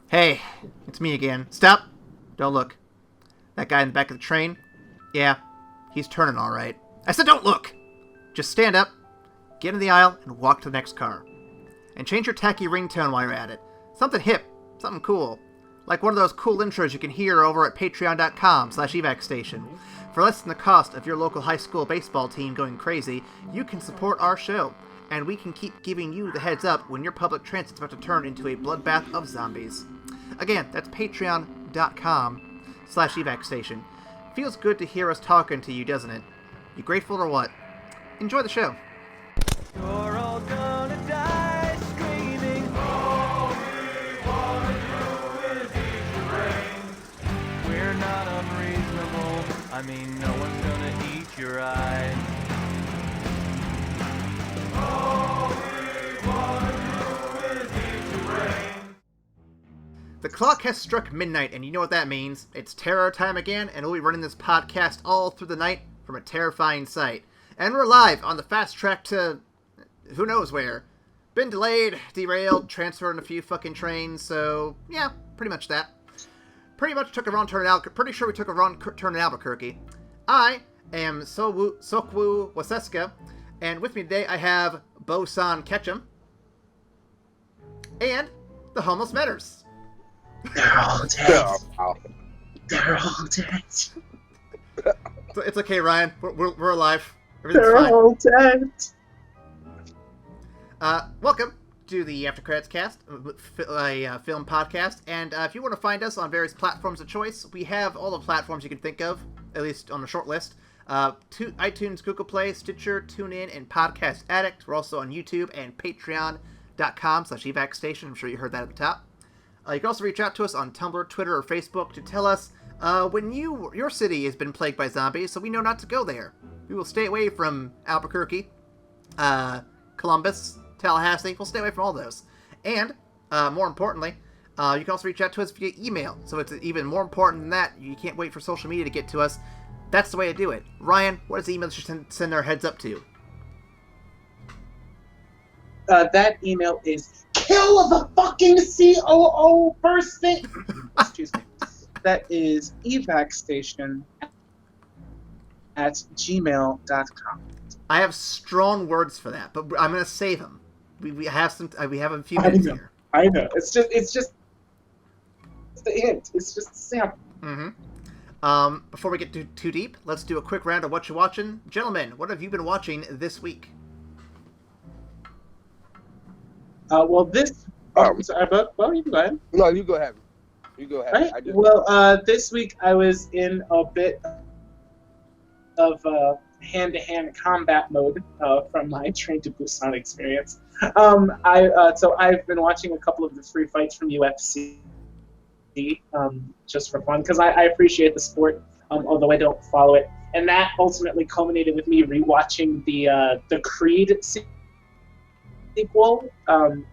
Hey, it's me again. Stop! Don't look. That guy in the back of the train? Yeah, he's turning all right. I said don't look! Just stand up, get in the aisle, and walk to the next car. And change your tacky ringtone while you're at it. Something hip, something cool. Like one of those cool intros you can hear over at patreon.com/evacstation. For less than the cost of your local high school baseball team going crazy, you can support our show. And we can keep giving you the heads up when your public transit's about to turn into a bloodbath of zombies. Again, that's patreon.com/evacstation. Feels good to hear us talking to you, doesn't it? You grateful or what? Enjoy the show. You're all gonna die screaming. All we wanna do is eat the brains. We're not unreasonable. I mean, no one's gonna eat your eyes. All we wanna do is eat the brains. The clock has struck midnight, and you know what that means. It's terror time again, and we'll be running this podcast all through the night from a terrifying sight. And we're live on the fast track to who knows where. Been delayed, derailed, transferring a few fucking trains, so yeah, pretty much that. Pretty much took a wrong turn in Albuquerque. Pretty sure we took a wrong turn in Albuquerque. I am Sokwu Waseska, and with me today I have Busan Ketchum and the Homeless Metters. They're all dead. They're all dead. It's okay, Ryan. We're alive. Everything's They're fine. all dead. Welcome to the After Credits Cast, a film podcast. And if you want to find us on various platforms of choice, we have all the platforms you can think of, at least on the short list. iTunes, Google Play, Stitcher, TuneIn, and Podcast Addict. We're also on YouTube and patreon.com/evacstation. I'm sure you heard that at the top. You can also reach out to us on Tumblr, Twitter, or Facebook to tell us when your city has been plagued by zombies, so we know not to go there. We will stay away from Albuquerque, Columbus, Tallahassee. We'll stay away from all those. And, more importantly, you can also reach out to us via email. So it's even more important than that. You can't wait for social media to get to us. That's the way to do it. Ryan, what is the email that you send our heads up to? That email is kill the fucking COO first thing. Excuse me. That is evacstation@gmail.com. I have strong words for that, but I'm going to save them. We have a few minutes here. I know. It's just the hint. It's just a sample. Mm-hmm. Before we get too deep, let's do a quick round of what you're watching. Gentlemen, what have you been watching this week? Well, you can go ahead. No, you go ahead. Right? Well, this week I was in a bit of hand-to-hand combat mode from my Train to Busan experience. So I've been watching a couple of the free fights from UFC just for fun because I appreciate the sport, although I don't follow it. And that ultimately culminated with me rewatching the Creed sequel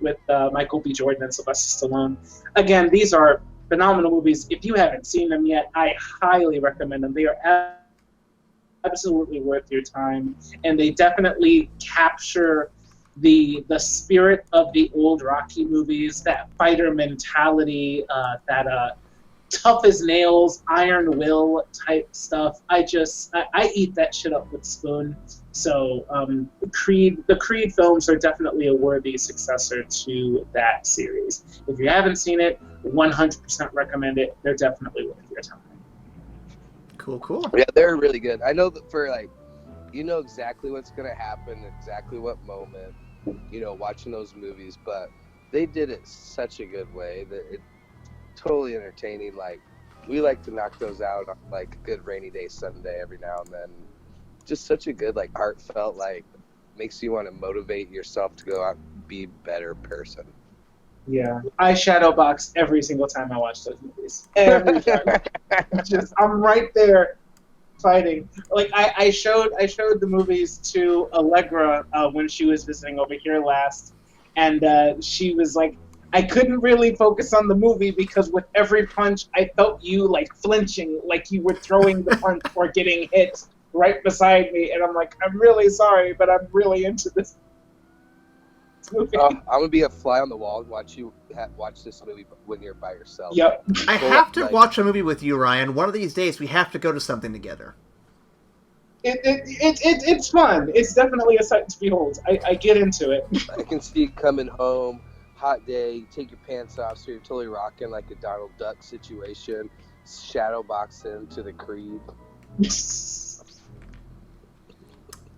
with Michael B. Jordan and Sylvester Stallone. Again, these are phenomenal movies. If you haven't seen them yet, I highly recommend them. They are absolutely worth your time, and they definitely capture the spirit of the old Rocky movies, that fighter mentality, that tough as nails, iron will type stuff. I eat that shit up with a spoon. So the Creed films are definitely a worthy successor to that series. If you haven't seen it, 100% recommend it. They're definitely worth your time. Cool. Yeah, they're really good. I know that for you know exactly what's gonna happen, exactly what moment, watching those movies, but they did it such a good way that it's totally entertaining. Like, we like to knock those out on a good rainy day Sunday every now and then. Just such a good, heartfelt, makes you want to motivate yourself to go out and be a better person. Yeah, I shadowbox every single time I watch those movies. Every time. I'm right there fighting. I showed the movies to Allegra when she was visiting over here last, and she was like, I couldn't really focus on the movie because with every punch, I felt you flinching, like you were throwing the punch or getting hit right beside me, and I'm like, I'm really sorry, but I'm really into this movie. I'm gonna be a fly on the wall and watch you watch this movie when you're by yourself. Yep. I have to watch a movie with you, Ryan. One of these days, we have to go to something together. It's fun. It's definitely a sight to behold. I get into it. I can see you coming home, hot day, you take your pants off, so you're totally rocking like a Donald Duck situation, shadow boxing to the Creed.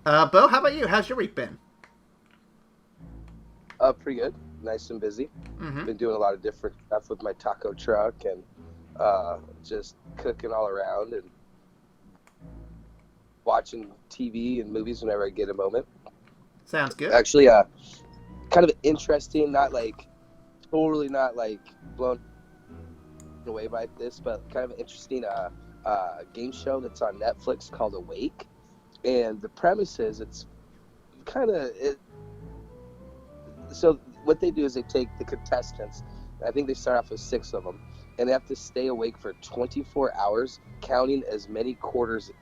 Bo, how about you? How's your week been? Pretty good. Nice and busy. Mm-hmm. Been doing a lot of different stuff with my taco truck and just cooking all around and watching TV and movies whenever I get a moment. Sounds good. Actually, kind of interesting, totally not blown away by this, but kind of an interesting game show that's on Netflix called Awake. And the premise is so what they do is they take the contestants, I think they start off with 6 of them, and they have to stay awake for 24 hours, counting as many quarters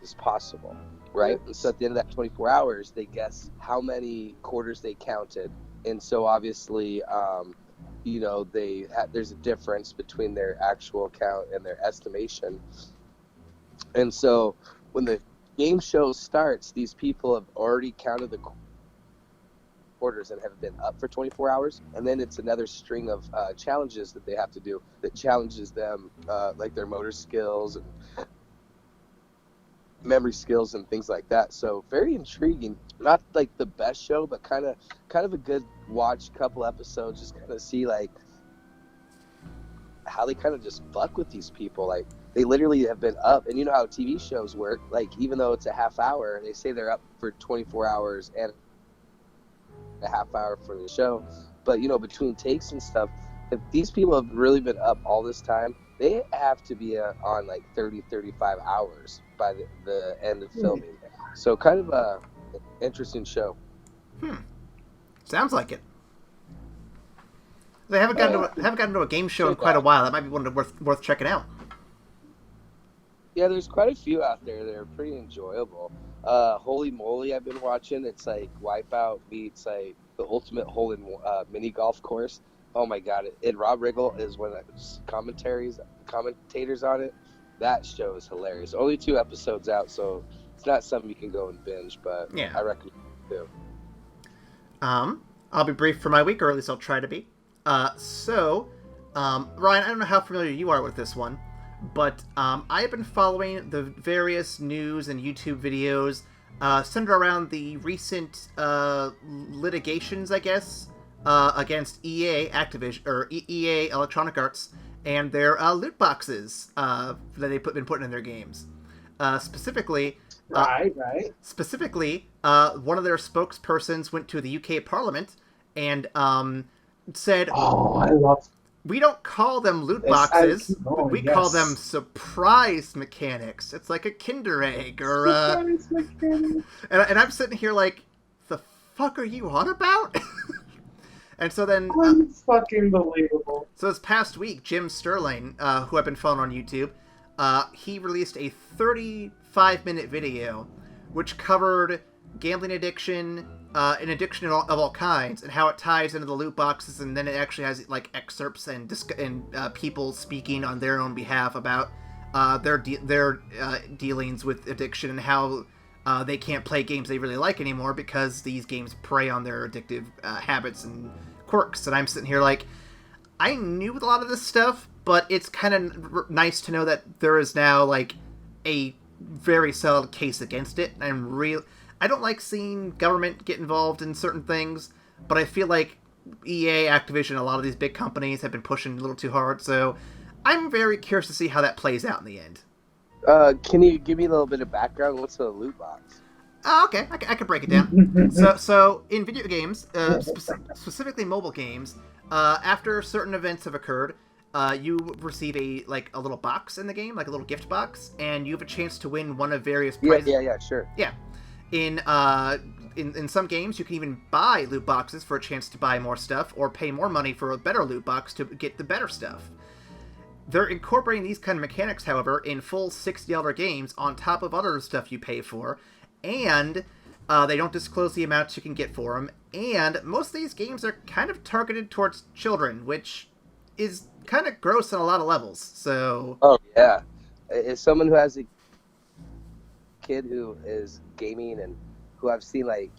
as possible, right? And so at the end of that 24 hours, they guess how many quarters they counted. And so obviously, there's a difference between their actual count and their estimation. And so when the game show starts, these people have already counted the quarters and have been up for 24 hours. And then it's another string of challenges that they have to do that challenges them, like their motor skills and memory skills and things like that. So very intriguing. Not like the best show, but kind of a good watch. Couple episodes, just kind of see like how they kind of just fuck with these people. Like they literally have been up, and you know how TV shows work. Like even though it's a half hour, they say they're up for 24 hours and a half hour for the show. But between takes and stuff, if these people have really been up all this time, they have to be on like 35 hours by the end of filming. So kind of a interesting show. Sounds like it. They haven't gotten to a game show in quite a while. That might be one worth checking out. Yeah, there's quite a few out there that are pretty enjoyable. Holy Moly, I've been watching. It's like Wipeout meets like the ultimate hole in mini golf course. Oh my god! And Rob Riggle is one of the commentators on it. That show is hilarious. Only 2 episodes out, so it's not something you can go and binge, but yeah. I recommend it too. I'll be brief for my week, or at least I'll try to be. Ryan, I don't know how familiar you are with this one, but I have been following the various news and YouTube videos centered around the recent litigations, I guess, against EA Activision or EA Electronic Arts and their loot boxes that they've been putting in their games. Specifically, one of their spokespersons went to the UK Parliament and said, we don't call them loot boxes, we call them surprise mechanics. It's like a Kinder Egg or and I'm sitting here like, the fuck are you on about? And so then fucking believable. So this past week, Jim Sterling, who I've been following on YouTube, he released a 35-minute video which covered gambling addiction, an addiction of all kinds, and how it ties into the loot boxes, and then it actually has like excerpts and people speaking on their own behalf about their dealings with addiction and how they can't play games they really like anymore because these games prey on their addictive habits and quirks. And I'm sitting here like, I knew a lot of this stuff, but it's kind of nice to know that there is now like a very solid case against it. I don't like seeing government get involved in certain things, but I feel like EA, Activision, a lot of these big companies have been pushing a little too hard, so I'm very curious to see how that plays out in the end. Can you give me a little bit of background? What's a loot box? Okay, I can break it down. So in video games, specifically mobile games, after certain events have occurred, you receive a little box in the game, like a little gift box, and you have a chance to win one of various prizes. Yeah, sure. Yeah. In some games, you can even buy loot boxes for a chance to buy more stuff, or pay more money for a better loot box to get the better stuff. They're incorporating these kind of mechanics, however, in full $60 games on top of other stuff you pay for, and they don't disclose the amounts you can get for them, And most of these games are kind of targeted towards children, which is kind of gross on a lot of levels. So. Oh yeah, as someone who has a kid who is gaming and who I've seen like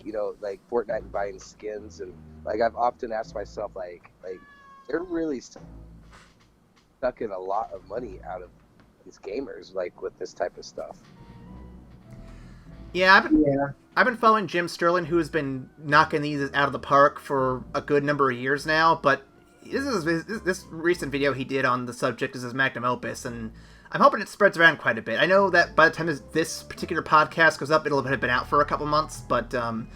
Fortnite buying skins, and like I've often asked myself like they're really sucking a lot of money out of these gamers like with this type of stuff. Yeah, I've been following Jim Sterling, who has been knocking these out of the park for a good number of years now. But this recent video he did on the subject is his magnum opus, and I'm hoping it spreads around quite a bit. I know that by the time this particular podcast goes up, it'll have been out for a couple months. But no,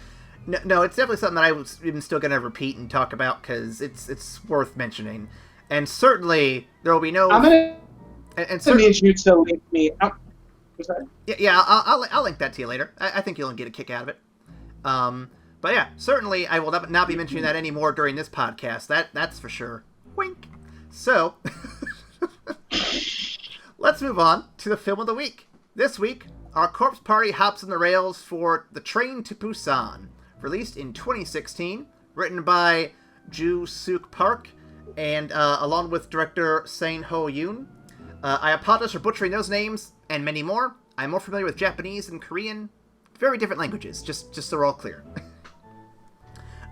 it's definitely something that I was even still going to repeat and talk about because it's worth mentioning. And certainly there will be no. I'm gonna need you to link me. Yeah, I'll link that to you later. I think you'll get a kick out of it. But yeah, certainly I will not be mentioning that anymore during this podcast. That's for sure. Wink. So, let's move on to the film of the week. This week, our corpse party hops on the rails for The Train to Busan, released in 2016, written by Joo-suk Park, and along with director Sang Ho-yoon. I apologize for butchering those names, and many more. I'm more familiar with Japanese and Korean. Very different languages, just so we're all clear.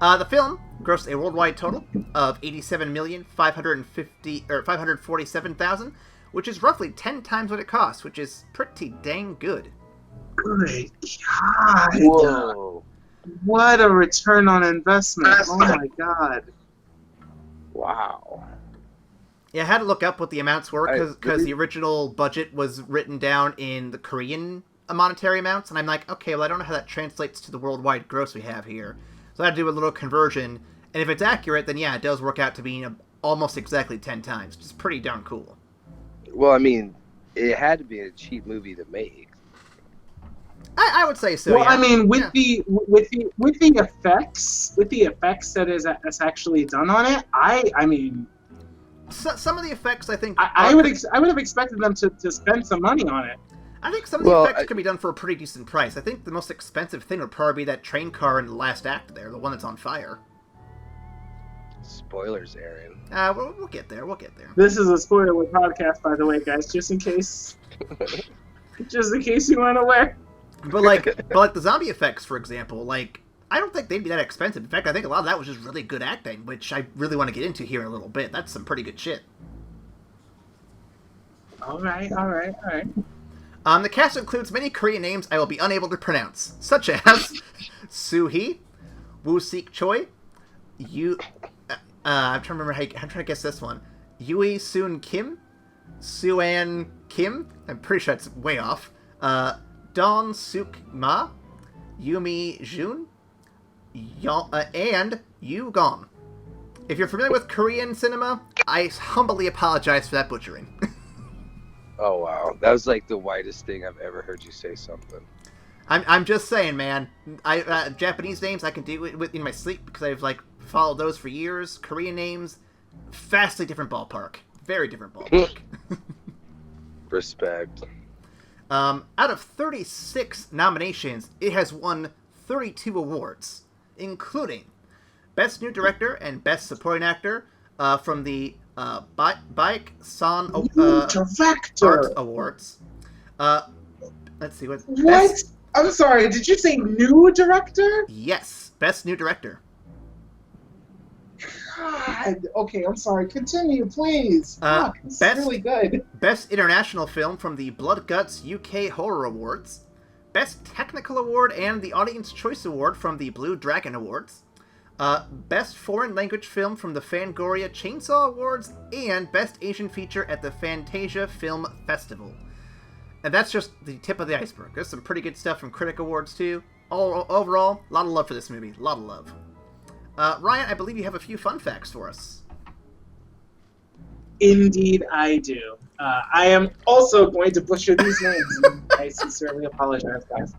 The film grossed a worldwide total of $87,547,000, which is roughly 10 times what it cost, which is pretty dang good. Good God. Whoa. What a return on investment. Oh my God. Wow. Yeah, I had to look up what the amounts were because the original budget was written down in the Korean monetary amounts, and I'm like, okay, well, I don't know how that translates to the worldwide gross we have here. So I had to do a little conversion, and if it's accurate, then yeah, it does work out to being almost exactly 10 times, which is pretty darn cool. Well, I mean, it had to be a cheap movie to make. I would say so. Well, yeah. I mean, with the effects that's actually done on it, I mean. Some of the effects, I think... I would have expected them to spend some money on it. I think some of the effects could be done for a pretty decent price. I think the most expensive thing would probably be that train car in the last act there, the one that's on fire. Spoilers, Aaron. We'll get there. This is a spoiler podcast, by the way, guys, just in case you weren't aware. But like the zombie effects, for example, like, I don't think they'd be that expensive. In fact, I think a lot of that was just really good acting, which I really want to get into here in a little bit. That's some pretty good shit. All right. The cast includes many Korean names I will be unable to pronounce, such as Soo-hee, Woo-sik Choi, I'm trying to guess this one. Eui-sung-kim, Soo-an Kim, I'm pretty sure it's way off, Dong-seok Ma, Yumi Jun, and Yu Gon. If you're familiar with Korean cinema, I humbly apologize for that butchering. Oh wow, that was like the widest thing I've ever heard you say something. I'm just saying, man. Japanese names I can do it in my sleep because I've like followed those for years. Korean names, vastly different ballpark, very different ballpark. Respect. Out of 36 nominations, it has won 32 awards, including Best New Director and Best Supporting Actor from the Baek San Arts Awards. Let's see what. I'm sorry. Did you say new director? Yes, Best New Director. God. Okay, I'm sorry. Continue, please. Fuck, it's really good. Best International Film from the Blood Guts UK Horror Awards. Best Technical Award and the Audience Choice Award from the Blue Dragon Awards. Best Foreign Language Film from the Fangoria Chainsaw Awards, and Best Asian Feature at the Fantasia Film Festival. And that's just the tip of the iceberg. There's some pretty good stuff from Critic Awards, too. Overall, a lot of love for this movie. A lot of love. Ryan, I believe you have a few fun facts for us. Indeed, I do. I am also going to butcher these names, and I sincerely apologize, guys.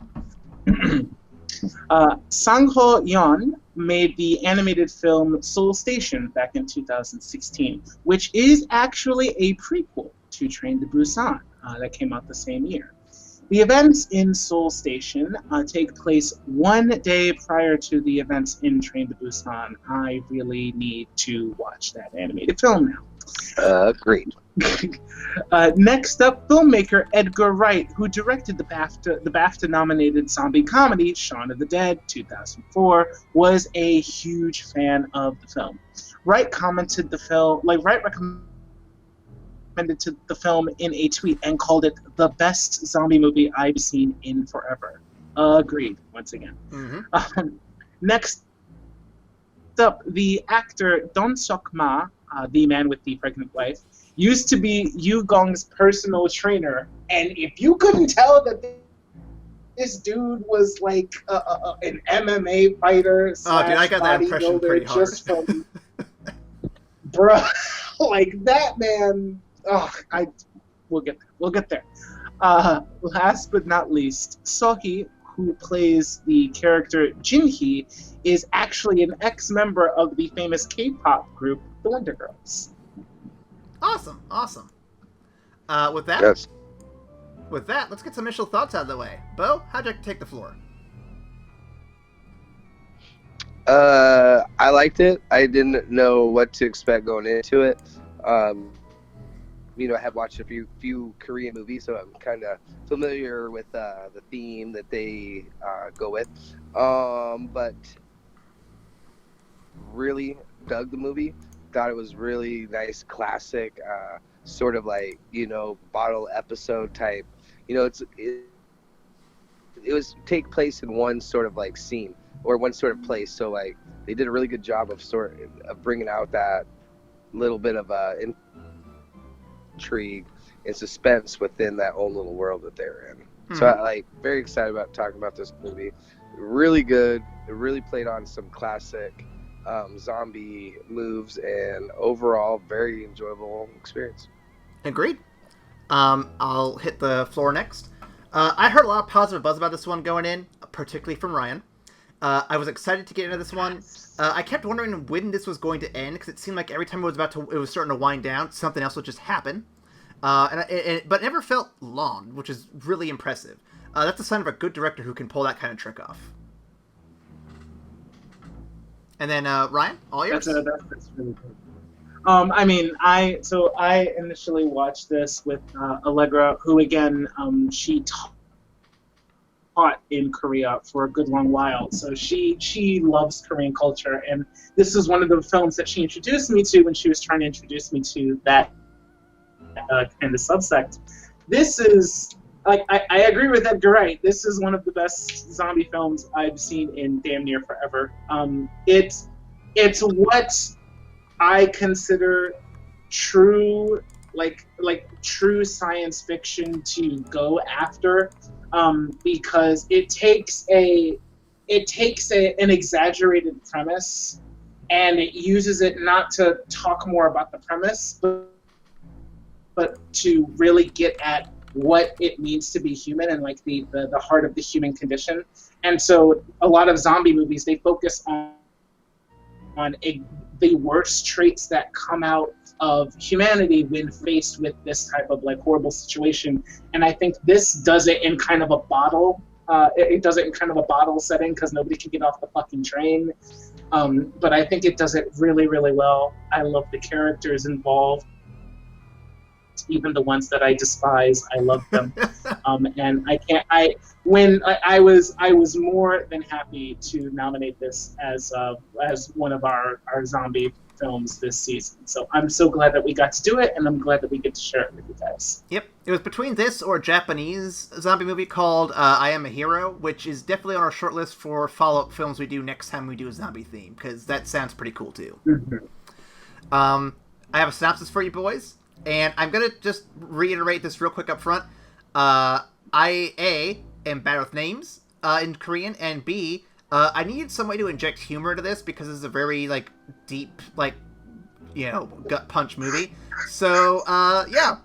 Sang Ho-yeon made the animated film Seoul Station back in 2016, which is actually a prequel to Train to Busan that came out the same year. The events in Seoul Station take place one day prior to the events in Train to Busan. I really need to watch that animated film now. Great. Next up, filmmaker Edgar Wright, who directed the BAFTA-nominated zombie comedy Shaun of the Dead 2004, was a huge fan of the film. Wright recommended the film in a tweet and called it the best zombie movie I've seen in forever. Agreed, once again. Mm-hmm. Next up, the actor dong-seok, the man with the pregnant wife, used to be Yu Gong's personal trainer, and if you couldn't tell that this dude was like an MMA fighter / Oh, dude, I got that impression pretty hard. Just from, bruh, like that man. Oh, we'll get there. Last but not least, Sohee, who plays the character Jinhee, is actually an ex-member of the famous K-pop group, the Wonder Girls. Awesome. With that, let's get some initial thoughts out of the way. Bo, how'd you take the floor? I liked it. I didn't know what to expect going into it. I had watched a few Korean movies, so I'm kind of familiar with the theme that they go with. But really dug the movie. Thought it was really nice, classic, sort of like bottle episode type. It was take place in one sort of like scene or one sort of place. So like they did a really good job of bringing out that little bit of intrigue and suspense within that own little world that they're in. Mm-hmm. So I very excited about talking about this movie. Really good. It really played on some classic zombie moves, and overall very enjoyable experience. Agreed. I'll hit the floor next. I heard a lot of positive buzz about this one going in, particularly from Ryan. I was excited to get into this one. I kept wondering when this was going to end, because it seemed like every time it was starting to wind down, something else would just happen. But it never felt long, which is really impressive. That's a sign of a good director who can pull that kind of trick off. And then Ryan, all yours. That's really good. I initially watched this with Allegra, who again she taught in Korea for a good long while, so she loves Korean culture, and this is one of the films that she introduced me to when she was trying to introduce me to that kind of subsect. This is I agree with Edgar Wright. This is one of the best zombie films I've seen in damn near forever. It's what I consider true true science fiction to go after, because it takes an exaggerated premise and it uses it not to talk more about the premise, but to really get at what it means to be human and the heart of the human condition. And so a lot of zombie movies, they focus on the worst traits that come out of humanity when faced with this type of horrible situation. And I think this does it in kind of a bottle. It does it in kind of a bottle setting because nobody can get off the fucking train. But I think it does it really, really well. I love the characters involved. Even the ones that I despise, I love them. And I was more than happy to nominate this as one of our zombie films this season. So I'm so glad that we got to do it, and I'm glad that we get to share it with you guys. Yep. It was between this or a Japanese zombie movie called I Am a Hero, which is definitely on our short list for follow-up films we do next time we do a zombie theme, because that sounds pretty cool too. Mm-hmm. I have a synopsis for you boys. And I'm going to just reiterate this real quick up front. I, A, am bad with names in Korean, and B, I needed some way to inject humor into this because this is a very, deep, gut punch movie. So, yeah.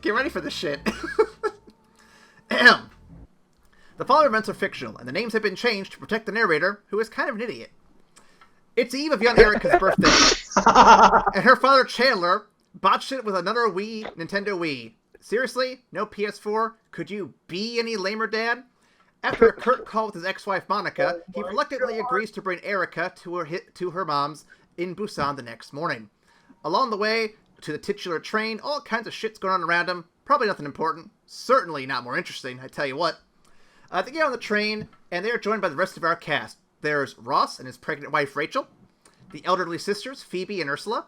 Get ready for this shit. The following events are fictional, and the names have been changed to protect the narrator, who is kind of an idiot. It's the eve of young Erica's birthday, and her father, Chandler, botched it with another Nintendo Wii. Seriously? No PS4? Could you be any lamer, Dad? After a curt call with his ex-wife Monica, he reluctantly agrees to bring Erica to her mom's in Busan the next morning. Along the way to the titular train, all kinds of shit's going on around him. Probably nothing important. Certainly not more interesting, I tell you what. They get on the train, and they are joined by the rest of our cast. There's Ross and his pregnant wife Rachel, the elderly sisters Phoebe and Ursula,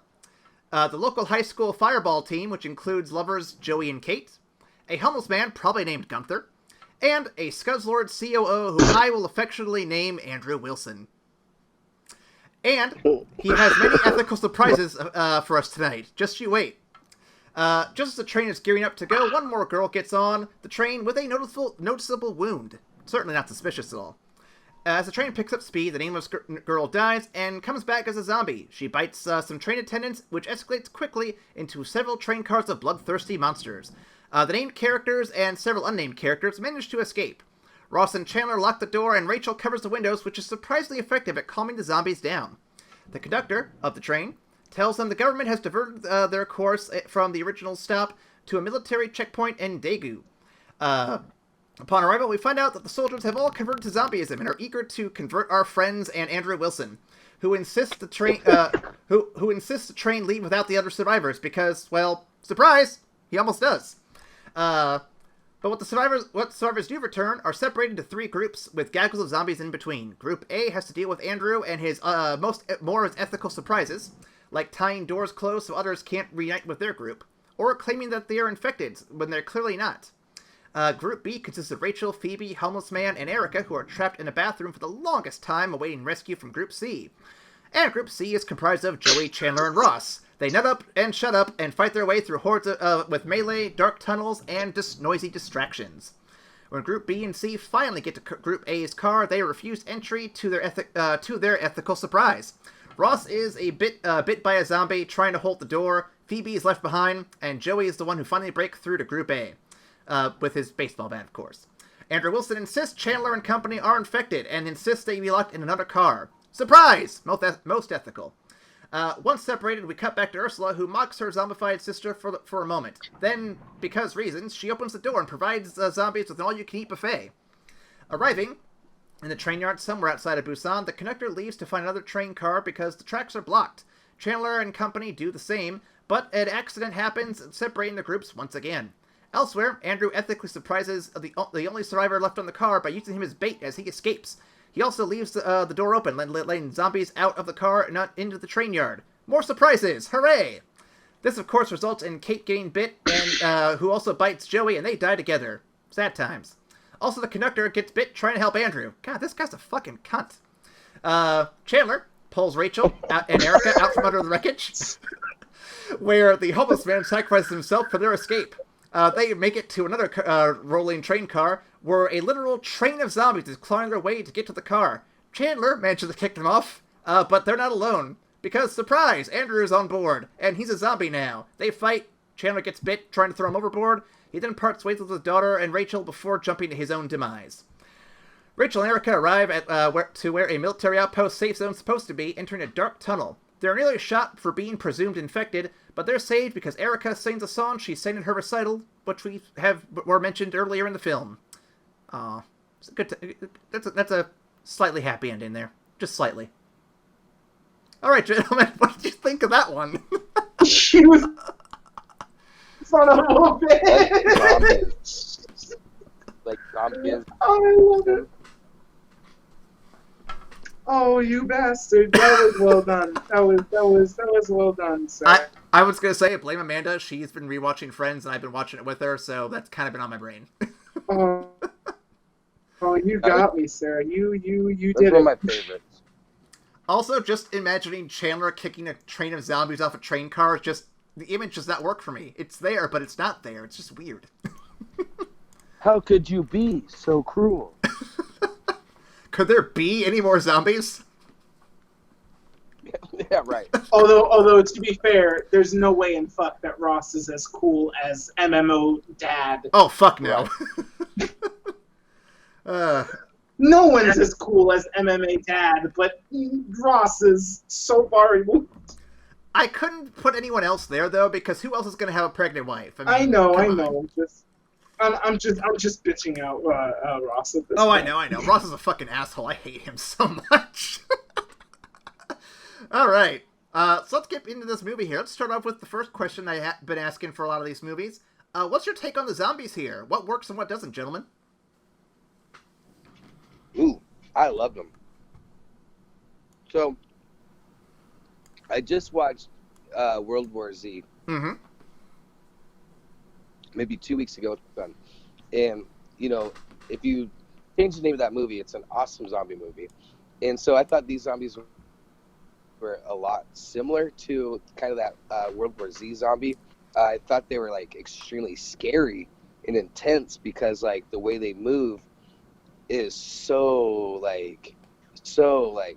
the local high school fireball team, which includes lovers Joey and Kate, a homeless man probably named Gunther, and a Scuzzlord COO who I will affectionately name Andrew Wilson. And he has many ethical surprises for us tonight. Just you wait. Just as the train is gearing up to go, one more girl gets on the train with a noticeable wound. Certainly not suspicious at all. As the train picks up speed, the nameless girl dies and comes back as a zombie. She bites some train attendants, which escalates quickly into several train cars of bloodthirsty monsters. The named characters and several unnamed characters manage to escape. Ross and Chandler lock the door, and Rachel covers the windows, which is surprisingly effective at calming the zombies down. The conductor of the train tells them the government has diverted their course from the original stop to a military checkpoint in Daegu. Upon arrival, we find out that the soldiers have all converted to zombieism and are eager to convert our friends and Andrew Wilson, who insists the train who insists the train leave without the other survivors because, well, surprise, he almost does. But what survivors do return are separated into three groups with gaggles of zombies in between. Group A has to deal with Andrew and his more of his ethical surprises, like tying doors closed so others can't reunite with their group, or claiming that they are infected when they're clearly not. Group B consists of Rachel, Phoebe, Homeless Man, and Erica, who are trapped in a bathroom for the longest time awaiting rescue from Group C. And Group C is comprised of Joey, Chandler, and Ross. They nut up and shut up and fight their way through hordes with melee, dark tunnels, and noisy distractions. When Group B and C finally get to Group A's car, they refuse entry to their ethical surprise. Ross is bit by a zombie trying to hold the door, Phoebe is left behind, and Joey is the one who finally breaks through to Group A. With his baseball bat, of course. Andrew Wilson insists Chandler and company are infected, and insists they be locked in another car. Surprise! Most ethical. Once separated, we cut back to Ursula, who mocks her zombified sister for a moment. Then, because reasons, she opens the door and provides zombies with an all-you-can-eat buffet. Arriving in the train yard somewhere outside of Busan, the conductor leaves to find another train car because the tracks are blocked. Chandler and company do the same, but an accident happens, separating the groups once again. Elsewhere, Andrew ethically surprises the only survivor left on the car by using him as bait as he escapes. He also leaves the door open, letting zombies out of the car and not into the train yard. More surprises! Hooray! This, of course, results in Kate getting bit, and who also bites Joey, and they die together. Sad times. Also, the conductor gets bit trying to help Andrew. God, this guy's a fucking cunt. Chandler pulls Rachel and Erica out from under the wreckage, where the homeless man sacrifices himself for their escape. They make it to another rolling train car, where a literal train of zombies is clawing their way to get to the car. Chandler manages to kick them off, but they're not alone. Because, surprise, Andrew is on board, and he's a zombie now. They fight, Chandler gets bit, trying to throw him overboard. He then parts ways with his daughter and Rachel before jumping to his own demise. Rachel and Erica arrive at where a military outpost safe zone is supposed to be, entering a dark tunnel. They're nearly shot for being presumed infected, but they're saved because Erica sings a song she sang in her recital, which were mentioned earlier in the film. Aw, it's a good. That's a slightly happy ending there, just slightly. All right, gentlemen, what did you think of that one? She was son of a bitch. Like zombies. Oh, I love it. Oh, you bastard! That was well done. That was well done, sir. I was gonna say, blame Amanda. She's been rewatching Friends, and I've been watching it with her, so that's kind of been on my brain. Oh, you got me, sir. You did That's it. one of my favorites. Also, just imagining Chandler kicking a train of zombies off a train car, the image does not work for me. It's there, but it's not there. It's just weird. How could you be so cruel? Could there be any more zombies? Yeah, right. Although to be fair, there's no way in fuck that Ross is as cool as MMO Dad. Oh, fuck no. No one's as cool as MMA Dad, but Ross is so far removed. I couldn't put anyone else there though, because who else is going to have a pregnant wife? I mean, know. come on. I'm just bitching out Ross at this Oh, point. I know. Ross is a fucking asshole. I hate him so much. All right. So let's get into this movie here. Let's start off with the first question I've been asking for a lot of these movies. What's your take on the zombies here? What works and what doesn't, gentlemen? Ooh, I love them. So, I just watched World War Z. Mm-hmm. Maybe 2 weeks ago with my son. And, you know, if you change the name of that movie, it's an awesome zombie movie. And so I thought these zombies were a lot similar to kind of that World War Z zombie. I thought they were, like, extremely scary and intense because, like, the way they move is so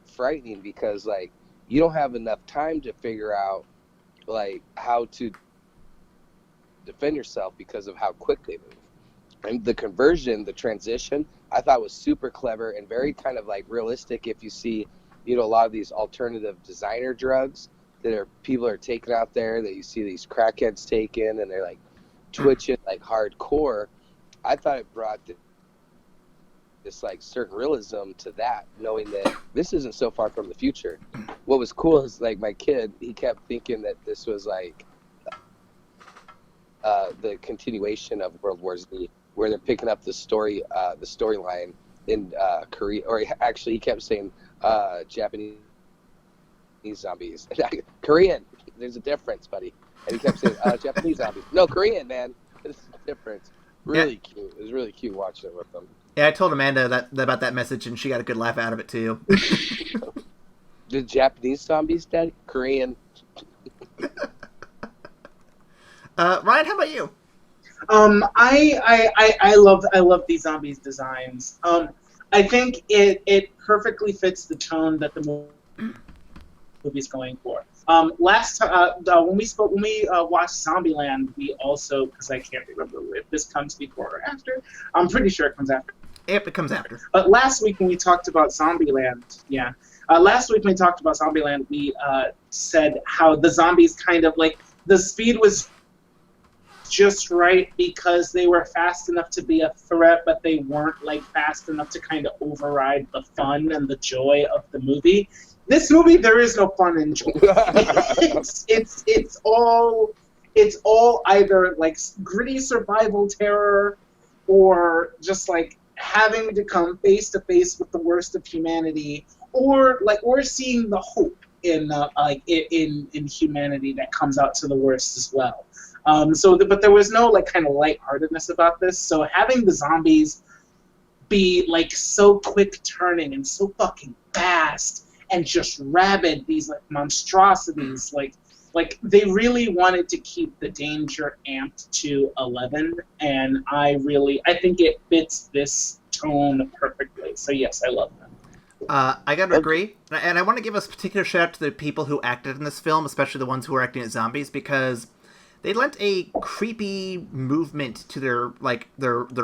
frightening because, like, you don't have enough time to figure out, like, how to defend yourself because of how quick they move. And the conversion, the transition, I thought was super clever and very kind of, like, realistic if you see, you know, a lot of these alternative designer drugs that people are taking out there that you see these crackheads taking and they're, like, twitching, like, hardcore. I thought it brought this like certain realism to that, knowing that this isn't so far from the future. What was cool is like my kid, he kept thinking that this was like the continuation of World War Z, where they're picking up the storyline in Korea, or he kept saying Japanese zombies. Korean, there's a difference, buddy. And he kept saying Japanese zombies. No, Korean, man. There's a difference. Really cute. It was really cute watching it with them. Yeah, I told Amanda about that message, and she got a good laugh out of it, too. The Japanese zombies, Daddy? Korean. Ryan, how about you? I love these zombies designs. I think it perfectly fits the tone that the movie's going for. Last time when we watched Zombieland, we also, because I can't remember if this comes before or after. I'm pretty sure it comes after. Yep, it comes after. But last week when we talked about Zombieland, we said how the zombies kind of like the speed was just right because they were fast enough to be a threat, but they weren't like fast enough to kind of override the fun and the joy of the movie. This movie, there is no fun and joy. It's all either like gritty survival terror or just like having to come face to face with the worst of humanity, or seeing the hope in humanity that comes out to the worst as well. But there was no like kind of lightheartedness about this. So having the zombies be like so quick turning and so fucking fast and just rabid, these like monstrosities, like they really wanted to keep the danger amped to 11, and I think it fits this tone perfectly. So yes, I love them. I gotta agree, and I want to give a particular shout out to the people who acted in this film, especially the ones who were acting as zombies, because they lent a creepy movement to their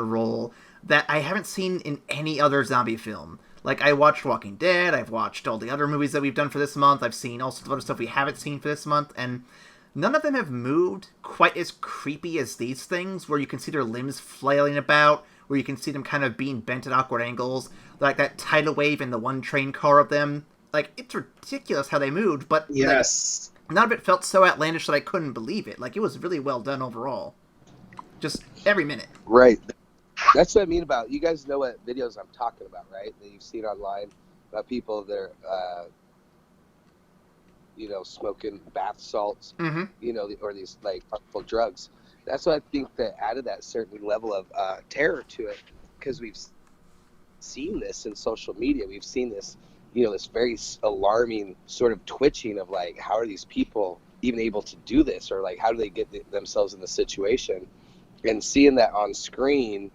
role that I haven't seen in any other zombie film. Like, I watched Walking Dead, I've watched all the other movies that we've done for this month, I've seen all sorts of other stuff we haven't seen for this month, and none of them have moved quite as creepy as these things, where you can see their limbs flailing about, where you can see them kind of being bent at awkward angles, like that tidal wave in the one train car of them. Like, it's ridiculous how they moved, but yes, like, none of it felt so outlandish that I couldn't believe it. Like, it was really well done overall. Just every minute. Right. That's what I mean about, you guys know what videos I'm talking about, right? That you've seen online about people that are, smoking bath salts, or these, like, harmful drugs. That's what I think that added that certain level of terror to it, because we've seen this in social media. We've seen this, this very alarming sort of twitching of, like, how are these people even able to do this? Or, like, how do they get themselves in the situation? And seeing that on screen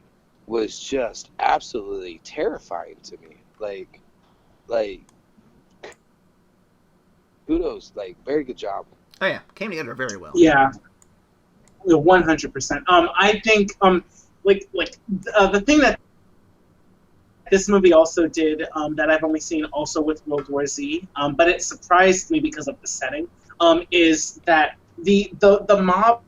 was just absolutely terrifying to me. Like, kudos, like, very good job. Oh yeah, came together very well. Yeah, 100%. I think the thing that this movie also did that I've only seen also with World War Z, but it surprised me because of the setting, is that the mob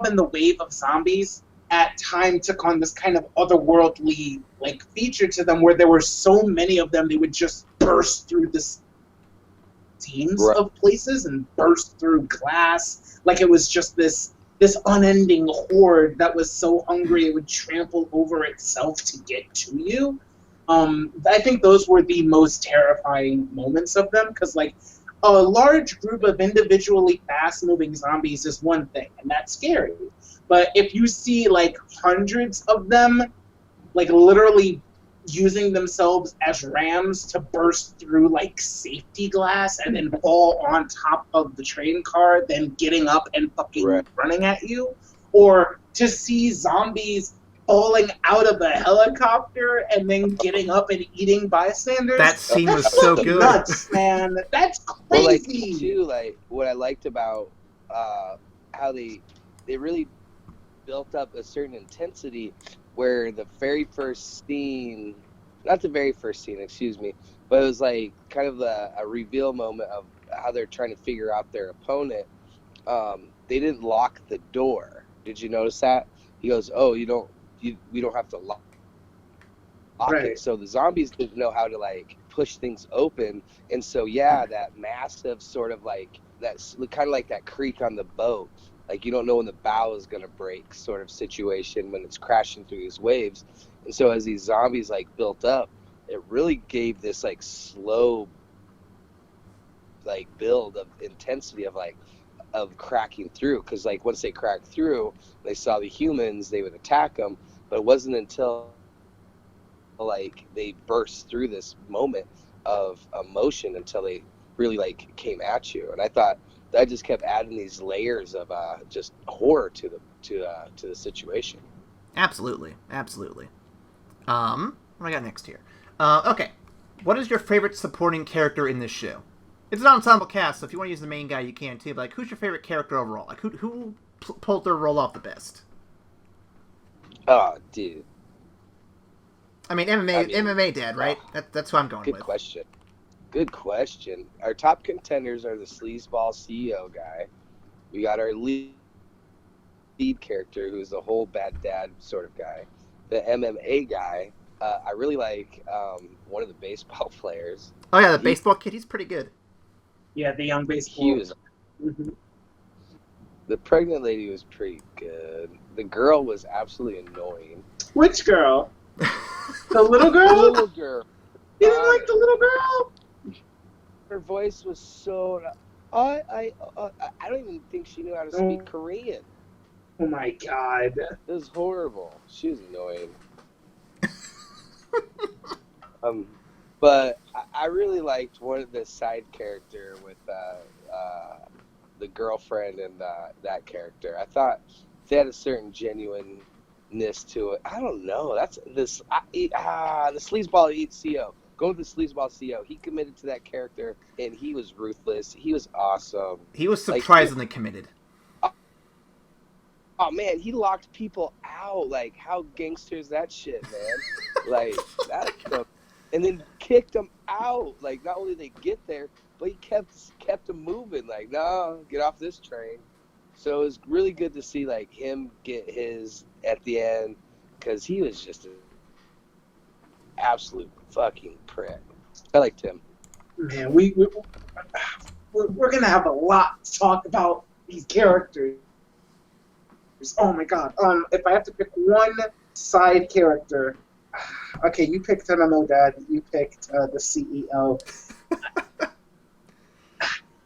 and the wave of zombies at time took on this kind of otherworldly like feature to them, where there were so many of them they would just burst through the seams of places and burst through glass. Like it was just this unending horde that was so hungry it would trample over itself to get to you. I think those were the most terrifying moments of them, because like a large group of individually fast-moving zombies is one thing, and that's scary. But if you see like hundreds of them, like literally using themselves as rams to burst through like safety glass and then fall on top of the train car, then getting up and fucking running at you, or to see zombies falling out of a helicopter and then getting up and eating bystanders. That scene was so good. Nuts, man. That's crazy. Well, like, too, like, what I liked about how they really built up a certain intensity, where the very first scene, not the very first scene, excuse me, but it was like kind of a reveal moment of how they're trying to figure out their opponent. They didn't lock the door. Did you notice that? He goes, "Oh, we don't have to lock it." So the zombies didn't know how to like push things open, and so that massive sort of like that's kind of like that creak on the boat, like you don't know when the bow is gonna break sort of situation when it's crashing through these waves. And so as these zombies like built up, it really gave this like slow like build of intensity of cracking through, because like once they cracked through, they saw the humans, they would attack them. But it wasn't until like they burst through this moment of emotion until they really like came at you. And I thought that just kept adding these layers of just horror to the situation. Absolutely. What do I got next here? Okay, what is your favorite supporting character in this show? It's an ensemble cast, so if you want to use the main guy, you can too. But like, who's your favorite character overall? Like, who pulled their role off the best? Oh, dude. I mean, MMA dad, right? That's who I'm going with. Good question. Our top contenders are the sleazeball CEO guy. We got our lead character, who's the whole bad dad sort of guy. The MMA guy. I really like one of the baseball players. Oh yeah, the baseball kid. He's pretty good. Yeah, the young baseball. He was. Mm-hmm. The pregnant lady was pretty good. The girl was absolutely annoying. Which girl? The little girl? The little girl. You didn't like the little girl? Her voice was so... I don't even think she knew how to speak Korean. Oh my god. It was horrible. She was annoying. But I really liked one of the side character with the girlfriend and that character. I thought they had a certain genuineness to it. I don't know. That's the sleazeball CEO. Go with the sleazeball CEO. He committed to that character, and he was ruthless. He was awesome. He was surprisingly committed. Oh man, he locked people out. Like, how gangster is that shit, man? Like that. And then kicked them out. Like, not only did they get there, but he kept them moving. Like, no, get off this train. So it was really good to see like him get his at the end, because he was just an absolute fucking prick. I liked him. Man, we're gonna have a lot to talk about these characters. Oh my god. If I have to pick one side character. Okay, you picked MMO Dad. You picked the CEO.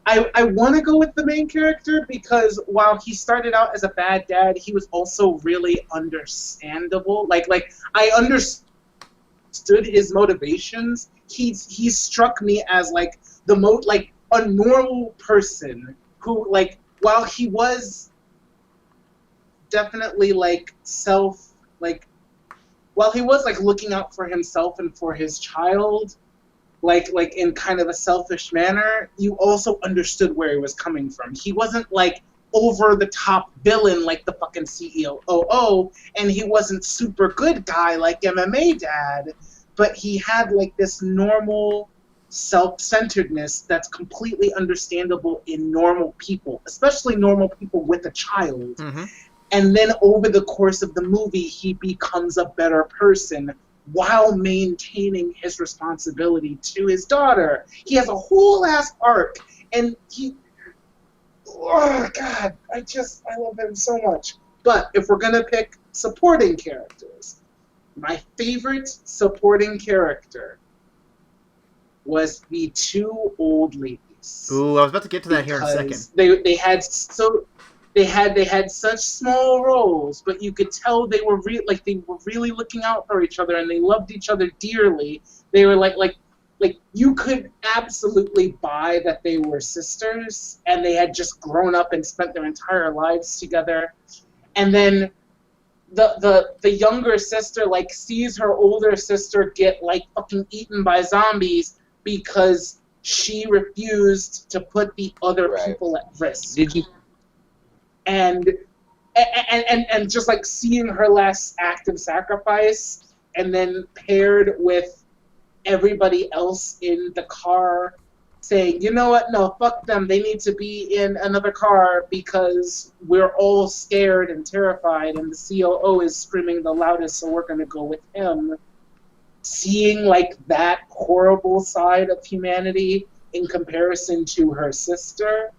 I want to go with the main character because while he started out as a bad dad, he was also really understandable. Like I understood his motivations. He struck me as like a normal person who, like, while he was definitely while he was like looking out for himself and for his child, like in kind of a selfish manner, you also understood where he was coming from. He wasn't like over the top villain like the fucking CEO, and he wasn't super good guy like MMA Dad, but he had like this normal self-centeredness that's completely understandable in normal people, especially normal people with a child. Mm-hmm. And then over the course of the movie, he becomes a better person while maintaining his responsibility to his daughter. He has a whole ass arc, and oh God, I love him so much. But if we're gonna pick supporting characters, my favorite supporting character was the two old ladies. Ooh, I was about to get to that here in a second. They had such small roles, but you could tell they were really looking out for each other, and they loved each other dearly. They were like you could absolutely buy that they were sisters, and they had just grown up and spent their entire lives together. And then the younger sister sees her older sister get fucking eaten by zombies because she refused to put the other people at risk. Did you? And just seeing her last act of sacrifice, and then paired with everybody else in the car saying, you know what, no, fuck them, they need to be in another car because we're all scared and terrified, and the COO is screaming the loudest, so we're going to go with him. Seeing that horrible side of humanity in comparison to her sister,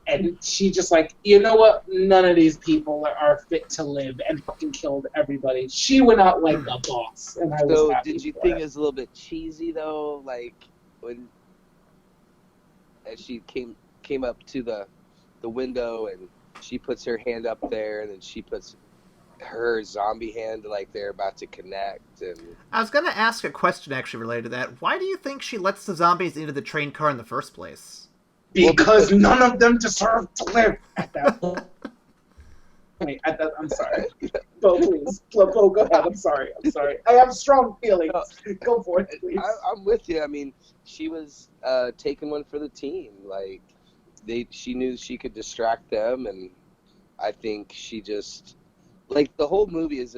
and she just you know what, none of these people are fit to live, and fucking killed everybody. She went out like a boss, and I was happy. Did you for think her. it was a little bit cheesy though, when as she came up to the window, and she puts her hand up there, and then she puts her zombie hand they're about to connect? And I was going to ask a question actually related to that. Why do you think she lets the zombies into the train car in the first place? Because none of them deserve to live at that point. I'm sorry. Bo, please. Bo, go ahead. I'm sorry. I have strong feelings. Go for it, please. I'm with you. I mean, she was taking one for the team. She knew she could distract them, and I think she just the whole movie is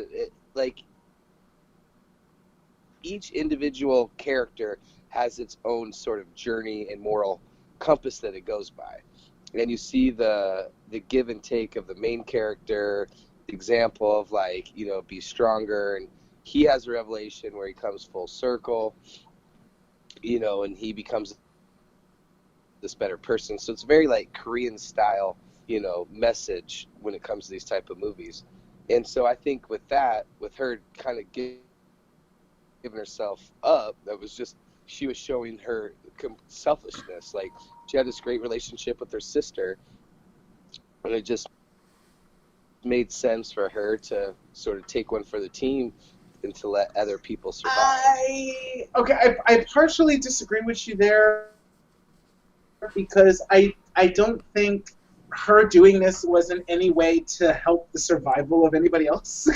each individual character has its own sort of journey and moral compass that it goes by, and you see the give and take of the main character, the example of be stronger, and he has a revelation where he comes full circle, and he becomes this better person. So it's very Korean style message when it comes to these type of movies. And so I think with her kind of giving herself up, that was just, she was showing her selfishness. She had this great relationship with her sister, and it just made sense for her to sort of take one for the team and to let other people survive. I partially disagree with you there, because I don't think her doing this was in any way to help the survival of anybody else.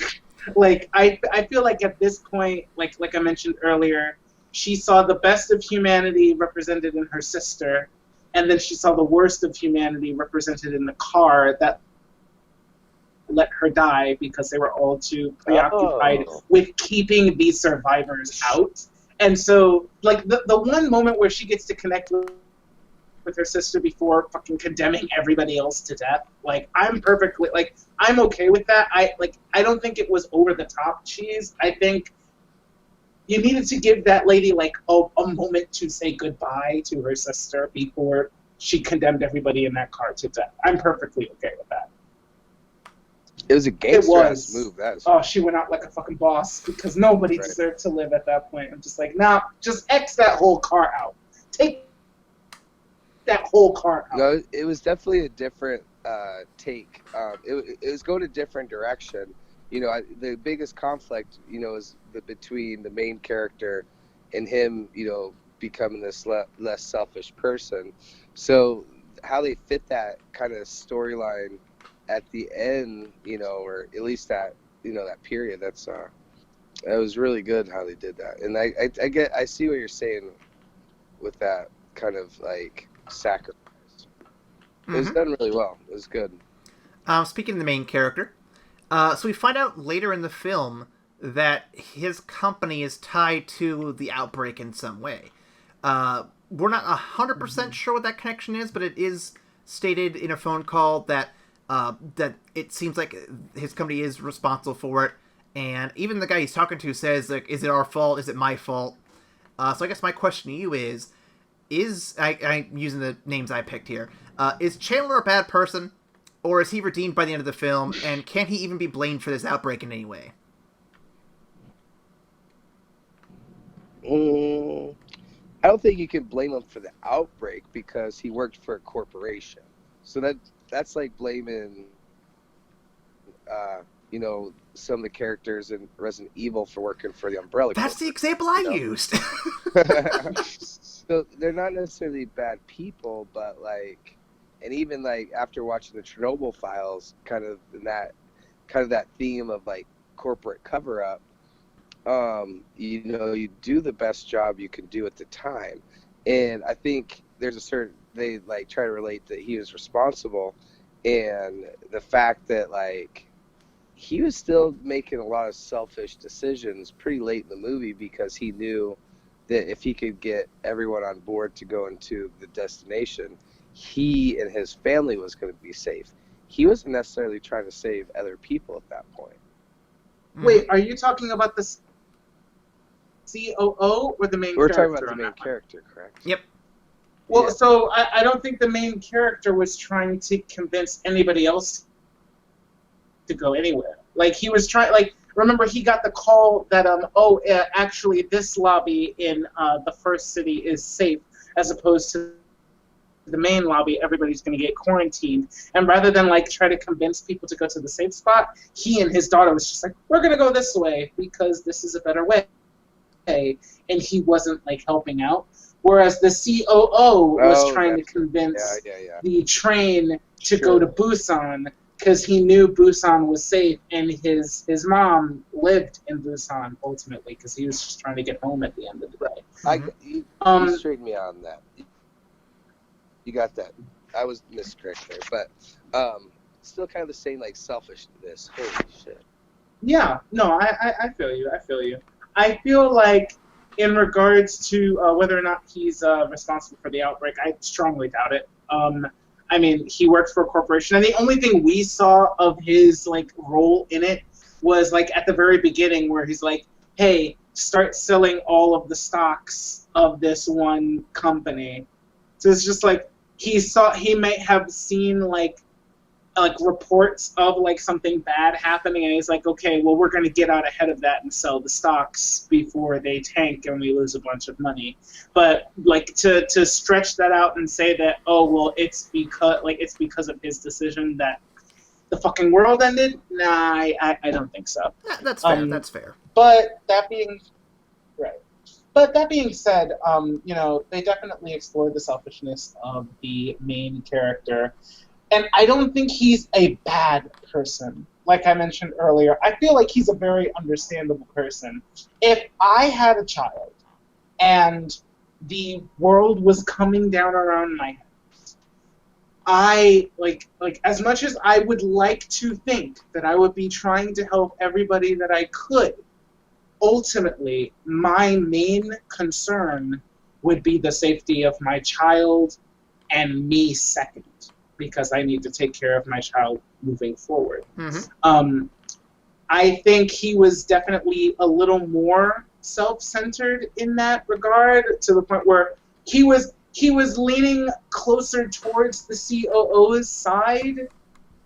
I feel at this point, like I mentioned earlier, she saw the best of humanity represented in her sister, and then she saw the worst of humanity represented in the car that let her die because they were all too preoccupied with keeping these survivors out. And so, the one moment where she gets to connect with her sister before fucking condemning everybody else to death, I'm perfectly, I'm okay with that. I don't think it was over the top cheese. I think you needed to give that lady a moment to say goodbye to her sister before she condemned everybody in that car to death. I'm perfectly okay with that. It was a gangster-ass move. She went out like a fucking boss, because nobody deserved to live at that point. I'm just nah, just X that whole car out. Take that whole car out. No, it was definitely a different take. It was going a different direction. The biggest conflict, is between the main character and him, becoming this less selfish person. So how they fit that kind of storyline at the end, or at least that, that period, it was really good how they did that. And I see what you're saying with that kind of sacrifice. It was done really well. It was good. Speaking of the main character, so we find out later in the film that his company is tied to the outbreak in some way. We're not 100% sure what that connection is, but it is stated in a phone call that that it seems like his company is responsible for it. And even the guy he's talking to says, like, is it our fault? Is it my fault? So I guess my question to you is I'm using the names I picked here, is Chandler a bad person? Or is he redeemed by the end of the film? And can he even be blamed for this outbreak in any way? I don't think you can blame him for the outbreak because he worked for a corporation. So that's like blaming, some of the characters in Resident Evil for working for the Umbrella Corp. That's the example I used. So they're not necessarily bad people, but like, and even like after watching the Chernobyl files, kind of that theme of like corporate cover up. You do the best job you can do at the time. And I think they like try to relate that he was responsible, and the fact that like he was still making a lot of selfish decisions pretty late in the movie because he knew that if he could get everyone on board to go into the destination, he and his family was going to be safe. He wasn't necessarily trying to save other people at that point. Wait, are you talking about the COO or the main character? We're talking about the main character, correct? Yep. Well, Yeah. so I don't think the main character was trying to convince anybody else to go anywhere. Like, he was trying, like, remember he got the call that, actually this lobby in the first city is safe, as opposed to the main lobby, everybody's going to get quarantined. And rather than, like, try to convince people to go to the safe spot, he and his daughter was just like, we're going to go this way because this is a better way. And he wasn't, like, helping out. Whereas the COO was trying to convince the train to go to Busan because he knew Busan was safe, and his mom lived in Busan ultimately because he was just trying to get home at the end of the day. You straightened me on that. You got that. I was miscorrect there, but still kind of the same, like, selfishness. Holy shit. Yeah, no, I feel you. I feel like in regards to whether or not he's responsible for the outbreak, I strongly doubt it. I mean, he worked for a corporation, and the only thing we saw of his, like, role in it was, like, at the very beginning where he's like, hey, start selling all of the stocks of this one company. So it's just like he might have seen like reports of like something bad happening, and he's like, okay, well, we're going to get out ahead of that and sell the stocks before they tank and we lose a bunch of money. But like to stretch that out and say that, oh well, it's because of his decision that the fucking world ended. Nah, I don't think so. Yeah, that's fair. That's fair. But that being said, they definitely explored the selfishness of the main character. And I don't think he's a bad person. Like I mentioned earlier, I feel like he's a very understandable person. If I had a child and the world was coming down around my head, I, like as much as I would like to think that I would be trying to help everybody that I could, ultimately, my main concern would be the safety of my child and me second, because I need to take care of my child moving forward. Mm-hmm. I think he was definitely a little more self-centered in that regard, to the point where he was leaning closer towards the COO's side,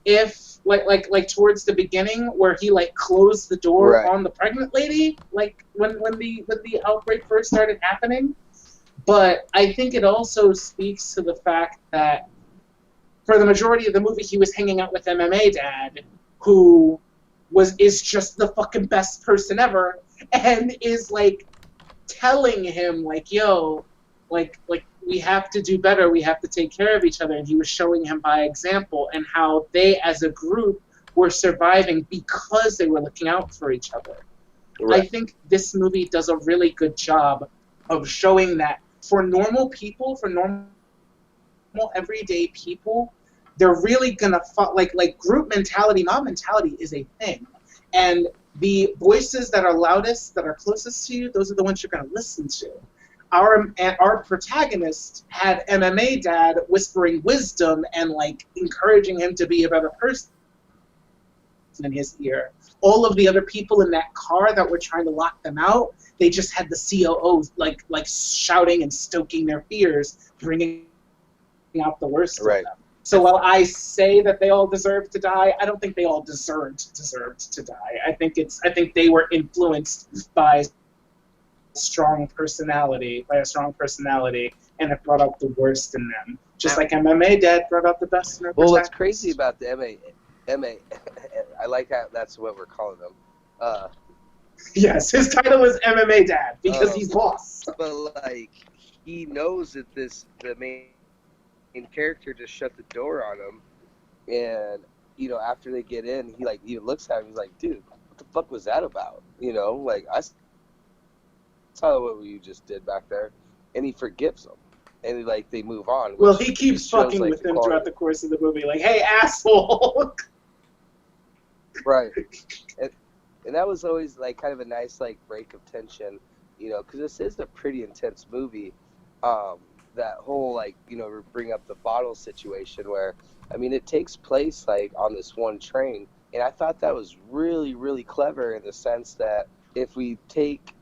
if like towards the beginning where he like closed the door on the pregnant lady, like when the outbreak first started happening. But I think it also speaks to the fact that for the majority of the movie, he was hanging out with MMA Dad, who is just the fucking best person ever, and is like telling him like, yo, like we have to do better, we have to take care of each other. And he was showing him by example and how they as a group were surviving because they were looking out for each other. Right. I think this movie does a really good job of showing that for normal people, for normal everyday people, they're really gonna like group mentality, mob mentality is a thing, and the voices that are loudest, that are closest to you, those are the ones you're gonna listen to. our protagonist had MMA dad whispering wisdom and like encouraging him to be a better person in his ear. All of the other people in that car that were trying to lock them out, they just had the COO like shouting and stoking their fears, bringing out the worst of them. So while I say that they all deserve to die, I don't think they all deserved to die. I think they were influenced by a strong personality, and it brought out the worst in them. Just like MMA dad brought out the best in her. Well, what's crazy about the MA, I like how that's what we're calling them. Yes, his title is MMA dad because he's boss. But like, he knows that the main character just shut the door on him, and after they get in, he looks at him, he's like, dude, what the fuck was that about? Like, I saw what you just did back there, and he forgives him, and they move on. Well, he keeps fucking with him throughout the course of the movie, like, hey, asshole. Right, and that was always kind of a nice break of tension, because this is a pretty intense movie. That whole bring up the bottle situation where it takes place on this one train, and I thought that was really, really clever in the sense that if we take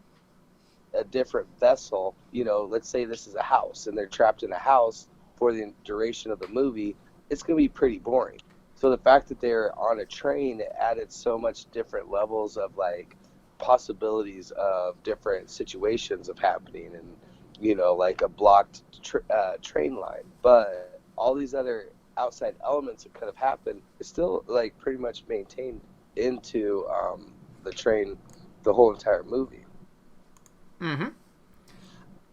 a different vessel, let's say this is a house and they're trapped in a house for the duration of the movie, it's going to be pretty boring. So the fact that they're on a train added so much different levels of possibilities of different situations of happening, and a blocked train line. But all these other outside elements that could have happened is still pretty much maintained into the train, the whole entire movie. Mm-hmm.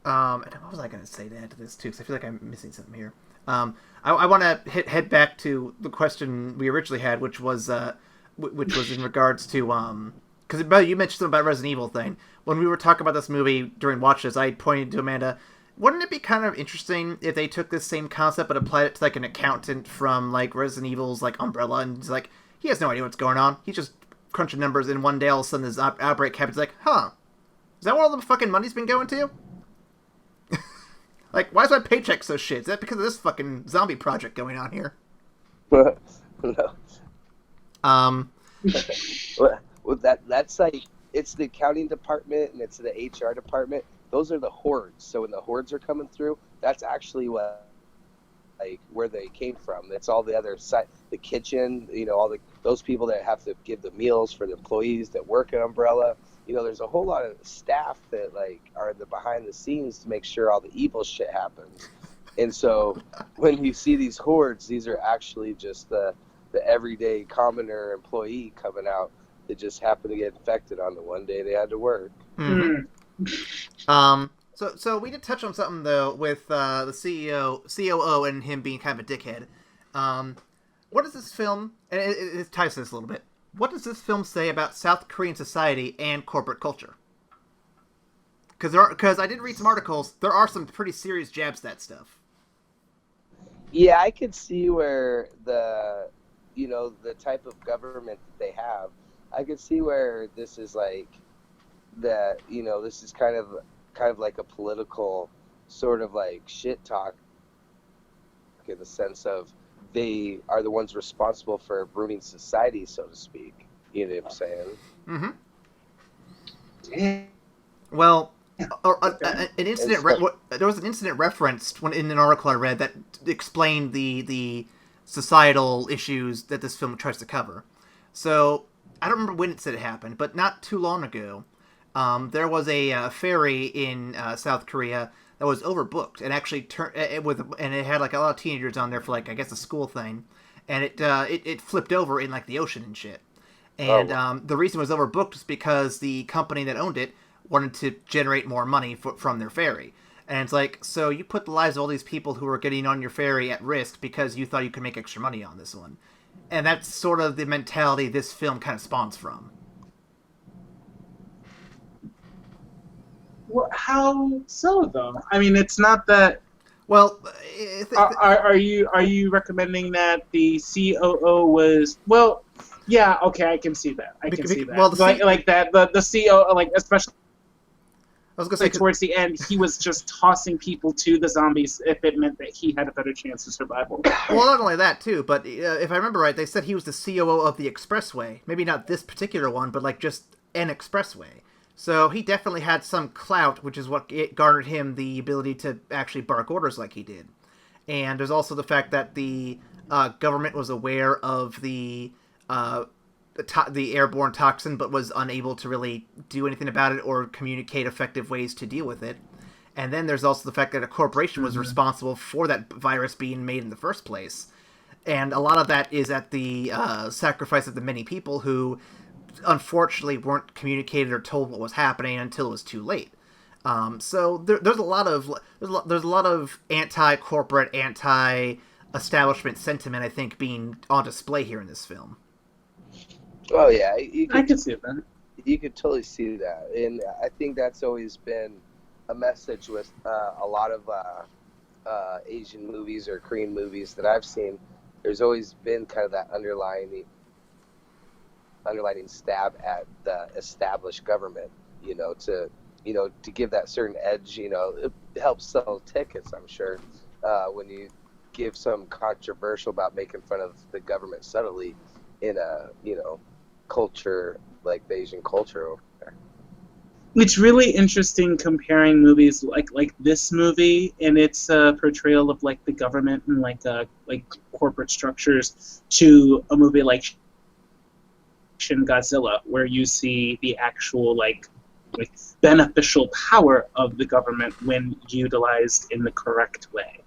And what was I going to say to add to this too? Because I feel like I'm missing something here. I want to head back to the question we originally had, which was in regards to because you mentioned something about Resident Evil thing. When we were talking about this movie during watches, I pointed to Amanda. Wouldn't it be kind of interesting if they took this same concept but applied it to an accountant from Resident Evil's Umbrella, and he's he has no idea what's going on. He's just crunching numbers, and one day all of a sudden this outbreak happens. Huh? Is that where all the fucking money's been going to? Why is my paycheck so shit? Is that because of this fucking zombie project going on here? No. Well, that's it's the accounting department and it's the HR department. Those are the hordes. So when the hordes are coming through, that's actually what where they came from. That's all the other side, the kitchen. All those people that have to give the meals for the employees that work at Umbrella. There's a whole lot of staff that are the behind the scenes to make sure all the evil shit happens. And so when you see these hordes, these are actually just the everyday commoner employee coming out that just happened to get infected on the one day they had to work. Mm-hmm. So we did touch on something though with the COO and him being kind of a dickhead. What does this film, and it ties to this a little bit, what does this film say about South Korean society and corporate culture? Because I did read some articles, there are some pretty serious jabs at that stuff. Yeah, I could see where the type of government that they have, I could see where this is that, this is kind of like a political sort of shit talk in the sense of they are the ones responsible for ruining society, so to speak. You know what I'm saying? Mm-hmm. Well, an incident. There was an incident referenced in an article I read that explained the societal issues that this film tries to cover. So I don't remember when it said it happened, but not too long ago, there was a ferry in South Korea that was overbooked and actually and it had a lot of teenagers on there for I guess a school thing, and it flipped over in the ocean and shit. And the reason it was overbooked was because the company that owned it wanted to generate more money from their ferry. And it's so you put the lives of all these people who are getting on your ferry at risk because you thought you could make extra money on this one. And that's sort of the mentality this film kind of spawns from. Well, how so, though? It's not that... Well, are you recommending that the COO was... Well, yeah, okay, I can see that. I can see that. Well, the COO, especially I was gonna say, Like towards the end, he was just tossing people to the zombies if it meant that he had a better chance of survival. well, not only that too, but if I remember right, they said he was the COO of the expressway. Maybe not this particular one, but like just an expressway. So he definitely had some clout, which is what garnered him the ability to actually bark orders like he did. And there's also the fact that the government was aware of the airborne toxin, but was unable to really do anything about it or communicate effective ways to deal with it. And then there's also the fact that a corporation was responsible for that virus being made in the first place. And a lot of that is at the sacrifice of the many people who unfortunately weren't communicated or told what was happening until it was too late. So there's a lot of anti-corporate, anti-establishment sentiment, I think, being on display here in this film. Oh yeah, I could see that. You could totally see that, and I think that's always been a message with a lot of Asian movies or Korean movies that I've seen. There's always been kind of that underlining stab at the established government, to give that certain edge. It helps sell tickets, I'm sure, when you give some controversial about making fun of the government subtly in a culture like the Asian culture over there. It's really interesting comparing movies like this movie and its portrayal of like the government and like corporate structures to a movie like Shin Godzilla, where you see the actual like beneficial power of the government when utilized in the correct way.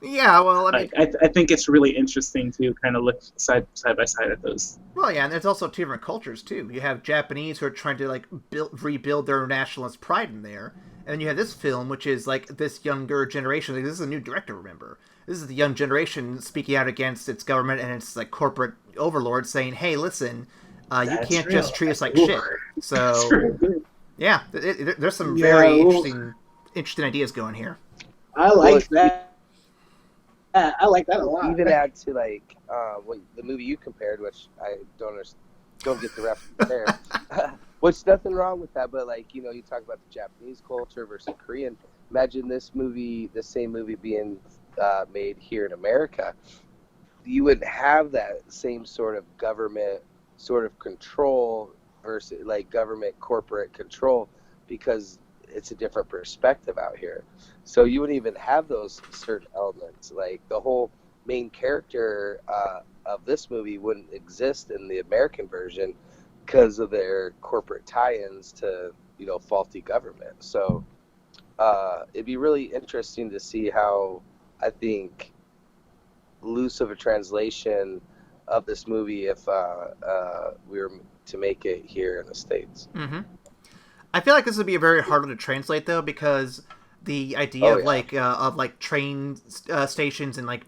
Yeah, well, I mean, I think it's really interesting to kind of look side by side at those. Well, yeah, and there's also two different cultures too. You have Japanese who are trying to like rebuild their nationalist pride in there, and then you have this film, which is like this younger generation. Like, this is a new director, remember? This is the young generation speaking out against its government and its like corporate overlords, saying, "Hey, listen, you can't just treat us like shit." So, yeah, there's some very interesting ideas going here. I like that. I like that a lot. Even add to like the movie you compared, which I don't get the reference there. Which nothing wrong with that, but like you talk about the Japanese culture versus Korean. Imagine this movie, the same movie being made here in America. You wouldn't have that same sort of government sort of control versus like government corporate control because it's a different perspective out here. So you wouldn't even have those certain elements. Like the whole main character of this movie wouldn't exist in the American version because of their corporate tie-ins to, faulty government. So it'd be really interesting to see how, I think, loose of a translation of this movie if we were to make it here in the States. Mm-hmm. I feel like this would be a very hard one to translate though, because the idea of train stations and like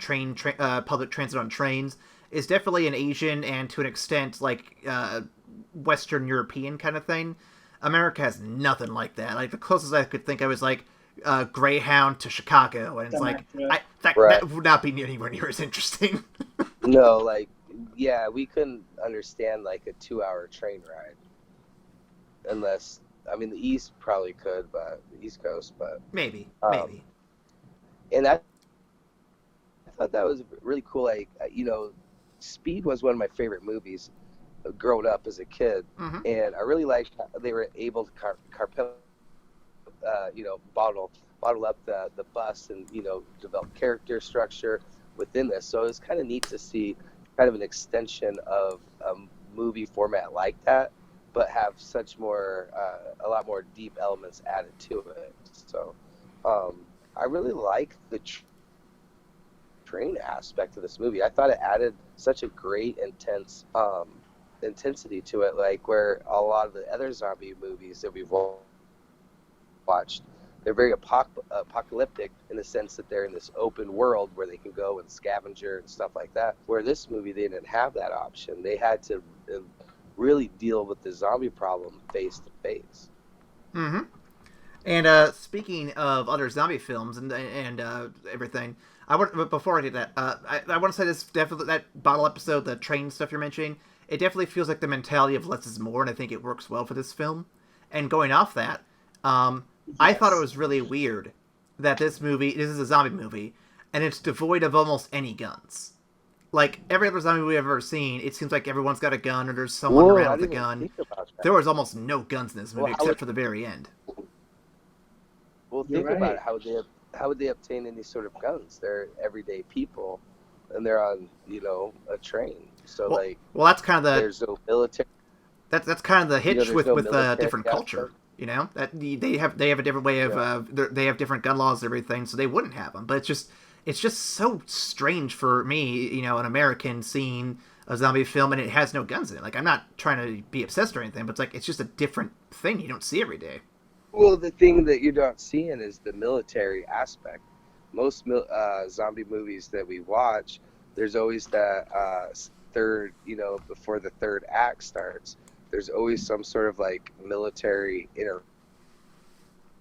public transit on trains is definitely an Asian and to an extent like Western European kind of thing. America has nothing like that. Like the closest I could think of is like Greyhound to Chicago, and it's that would not be anywhere near as interesting. No, we couldn't understand like a 2-hour train ride unless. I mean, the East probably could, but the East Coast, but maybe. And I thought that was really cool. Like, Speed was one of my favorite movies growing up as a kid, and I really liked how they were able to bottle up the bus and develop character structure within this. So it was kind of neat to see kind of an extension of a movie format like that, but have such a lot more deep elements added to it. So I really like the train aspect of this movie. I thought it added such a great intensity to it, like where a lot of the other zombie movies that we've watched, they're very apocalyptic in the sense that they're in this open world where they can go and scavenger and stuff like that. Where this movie, they didn't have that option. They had to really deal with the zombie problem face to face. Mm-hmm. And speaking of other zombie films and everything, before I do that, I want to say this definitely, that bottle episode, the train stuff you're mentioning, it definitely feels like the mentality of less is more, and I think it works well for this film. And going off that, I thought it was really weird that this is a zombie movie, and it's devoid of almost any guns. Like, every other zombie movie I've ever seen, it seems like everyone's got a gun, or there's someone around with a gun. There was almost no guns in this movie, except for the very end. Well, think about it. How would they obtain any sort of guns? They're everyday people, and they're on, a train. So, well, that's kind of the... There's no military... That's kind of the hitch with a different culture. Aspect. That they have a different way of they have different gun laws and everything, so they wouldn't have them. But it's just so strange for me, an American seeing a zombie film and it has no guns in it. Like, I'm not trying to be obsessed or anything, but it's just a different thing you don't see every day. Well, the thing that you're not seeing is the military aspect. Most zombie movies that we watch, there's always that third, before the third act starts, there's always some sort of military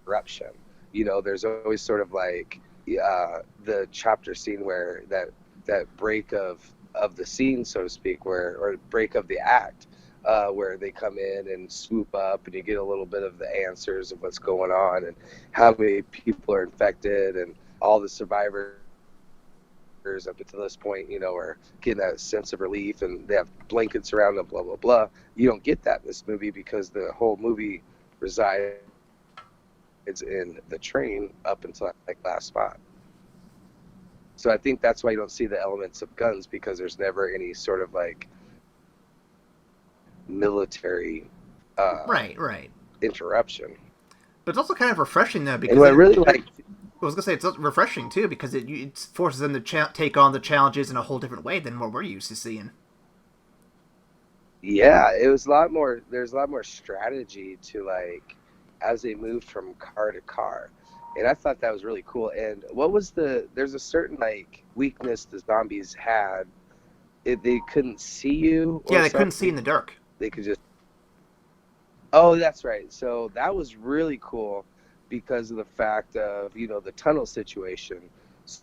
interruption. There's always sort of the chapter scene where that break of the scene, so to speak, or break of the act, where they come in and swoop up, and you get a little bit of the answers of what's going on and how many people are infected, and all the survivors up until this point, are getting that sense of relief, and they have blankets around them, blah, blah, blah. You don't get that in this movie because the whole movie resides in the train up until that last spot. So I think that's why you don't see the elements of guns, because there's never any sort of military right interruption. But it's also kind of refreshing though, because and what I really like. I was gonna say it's refreshing too, because it forces them to take on the challenges in a whole different way than what we're used to seeing. Yeah, it was a lot more. There's a lot more strategy to as they moved from car to car, and I thought that was really cool. And what was there's a certain weakness the zombies had. They couldn't see you. Yeah, they couldn't see in the dark. They could just. Oh, that's right. So that was really cool, because of the fact of, the tunnel situation. So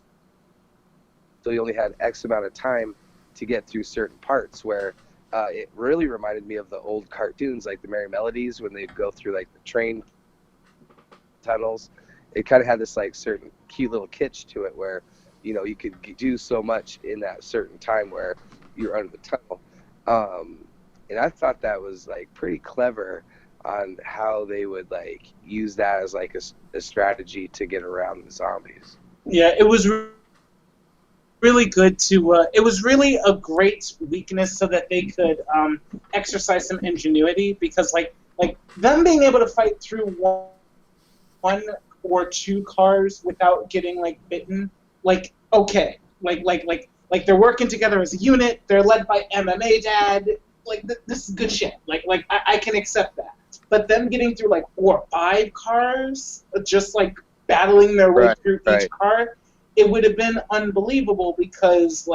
you only had X amount of time to get through certain parts, where it really reminded me of the old cartoons, like the Merry Melodies, when they'd go through the train tunnels. It kind of had this certain cute little kitsch to it, where, you could do so much in that certain time where you're under the tunnel. And I thought that was pretty clever on how they would use that as a strategy to get around the zombies. Yeah, it was really good to. It was really a great weakness so that they could exercise some ingenuity, because them being able to fight through one or two cars without getting bitten, okay, they're working together as a unit. They're led by MMA Dad. This is good shit. I can accept that. But them getting through 4 or 5 cars, just battling their way through each car, it would have been unbelievable, because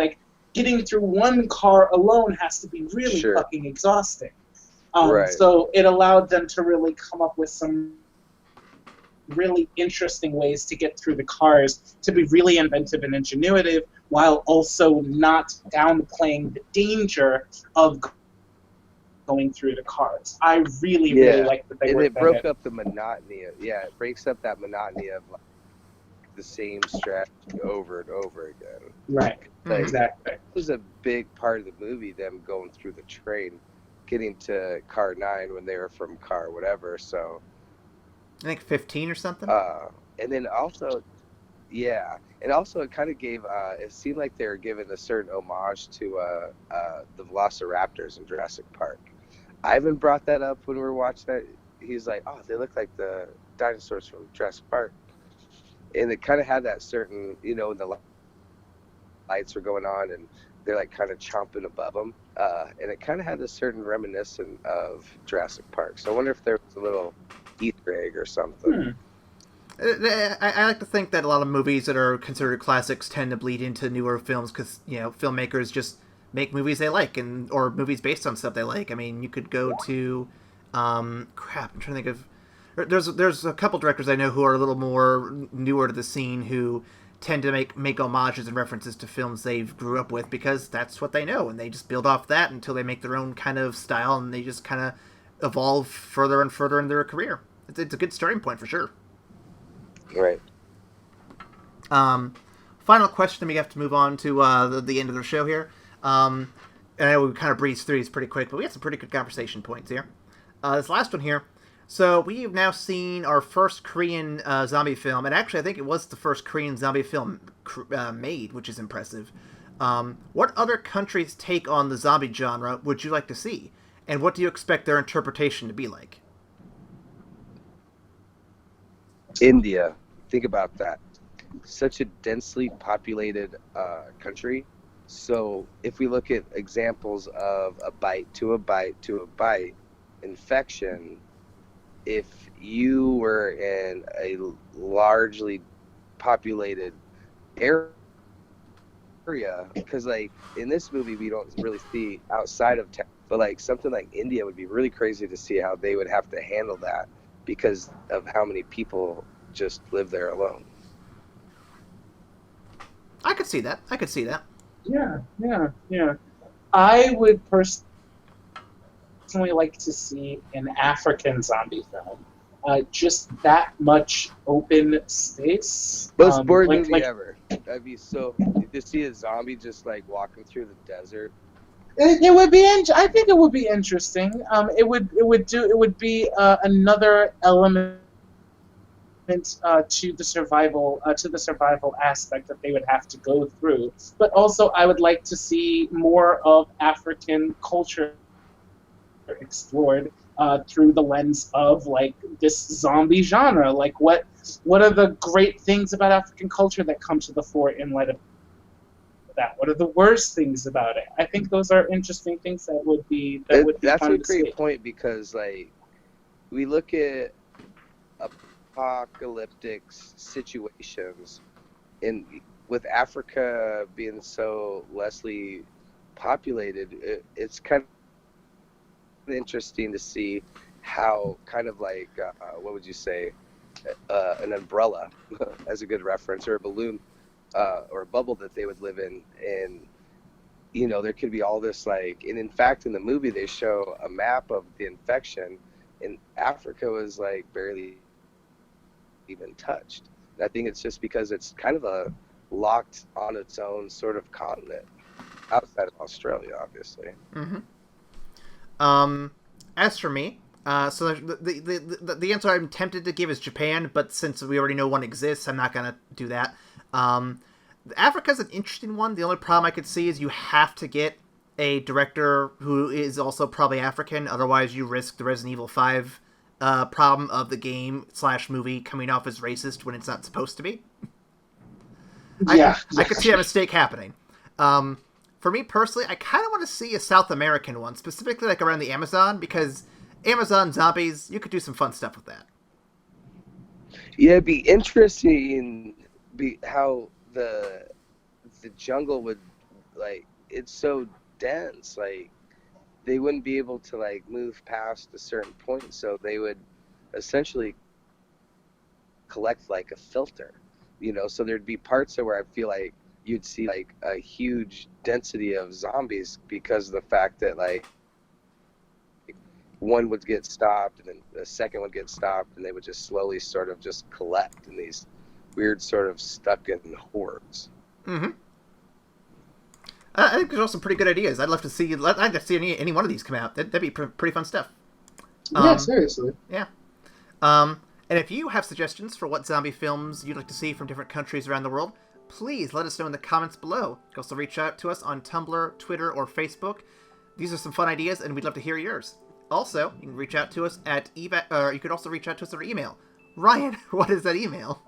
getting through one car alone has to be really fucking exhausting. So it allowed them to really come up with some really interesting ways to get through the cars, to be really inventive and ingenuitive, while also not downplaying the danger of going through the cars. I really like that they worked that in. And it broke up the monotony. It breaks up that monotony of the same strategy over and over again. Right. Exactly. It was a big part of the movie, them going through the train, getting to car 9 when they were from car whatever. So I think 15 or something. And then also, and also it kind of gave. It seemed like they were giving a certain homage to the Velociraptors in Jurassic Park. Ivan brought that up when we were watching it. He's like, "Oh, they look like the dinosaurs from Jurassic Park," and it kind of had that certain, the lights were going on and they're kind of chomping above them, and it kind of had this certain reminiscent of Jurassic Park. So I wonder if there was a little Easter egg or something. I like to think that a lot of movies that are considered classics tend to bleed into newer films, because filmmakers just make movies they like, or movies based on stuff they like. I mean, you could go to I'm trying to think of. There's a couple directors I know who are a little more newer to the scene, who tend to make homages and references to films they've grew up with, because that's what they know, and they just build off that until they make their own kind of style, and they just kind of evolve further and further in their career. it's a good starting point for sure. Right. Final question, then we have to move on to the end of the show here. And I know we kind of breezed through these pretty quick, but we had some pretty good conversation points here. This last one here. So we've now seen our first Korean zombie film, and actually I think it was the first Korean zombie film made, which is impressive. What other countries' take on the zombie genre would you like to see? And what do you expect their interpretation to be like? India. Think about that. Such a densely populated country. So if we look at examples of a bite to a bite to a bite infection, if you were in a largely populated area, because like in this movie we don't really see outside of town, but like something like India would be really crazy to see how they would have to handle that because of how many people just live there alone. I could see that. Yeah. I would personally like to see an African zombie film. Just that much open space. Most boring movie ever. That'd be so. To see a zombie just like walking through the desert. It would be. I think it would be interesting. It would be another element to the survival aspect that they would have to go through. But also, I would like to see more of African culture explored through the lens of like this zombie genre. Like what are the great things about African culture that come to the fore in light of that? What are the worst things about it? I think those are interesting things that would be That's fun a to great see. point, because like we look at apocalyptic situations, and with Africa being so lessly populated, it's kind of interesting to see how kind of like what would you say, an umbrella as a good reference, or a balloon or a bubble that they would live in, and you know there could be all this like, and in fact in the movie they show a map of the infection, and Africa was like barely even touched. I think it's just because it's kind of a locked on its own sort of continent outside of Australia, obviously. Mm-hmm. As for me, so the answer I'm tempted to give is Japan, but since we already know one exists, I'm not gonna do that. Africa's an interesting one. The only problem I could see is you have to get a director who is also probably African, otherwise you risk the Resident Evil 5 problem of the game / movie coming off as racist when it's not supposed to be. Yeah. I could see that mistake happening. For me personally, I kind of want to see a South American one, specifically like around the Amazon, because Amazon zombies, you could do some fun stuff with that. Yeah, it'd be interesting how the jungle would, like, it's so dense, like they wouldn't be able to like move past a certain point, so they would essentially collect like a filter, you know, so there'd be parts where I feel like you'd see like a huge density of zombies because of the fact that like one would get stopped and then the second would get stopped, and they would just slowly sort of just collect in these weird sort of stuck in hordes. Mm-hmm. I think there's also some pretty good ideas. I'd love to see. I'd like to see any one of these come out. That'd be pretty fun stuff. Yeah, seriously. Yeah. And if you have suggestions for what zombie films you'd like to see from different countries around the world, please let us know in the comments below. You can also reach out to us on Tumblr, Twitter, or Facebook. These are some fun ideas, and we'd love to hear yours. Also, you can reach out to us at you could also reach out to us through email. Ryan, what is that email?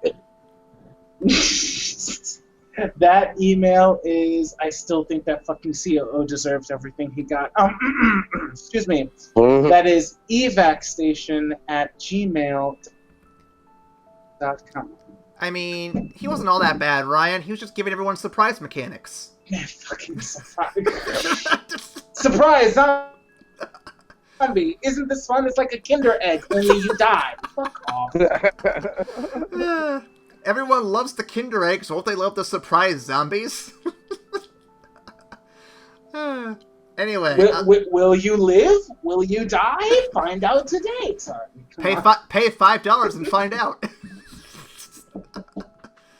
That email is, I still think that fucking COO deserves everything he got. Excuse me. Mm-hmm. That is evacstation@gmail.com. I mean, he wasn't all that bad, Ryan. He was just giving everyone surprise mechanics. Man, fucking surprise. Surprise, zombie. Isn't this fun? It's like a Kinder Egg, only you die. Fuck off. Everyone loves the Kinder Egg, so won't they love the surprise zombies? Anyway, Will you live? Will you die? Find out today. Sorry. pay $5 and find out.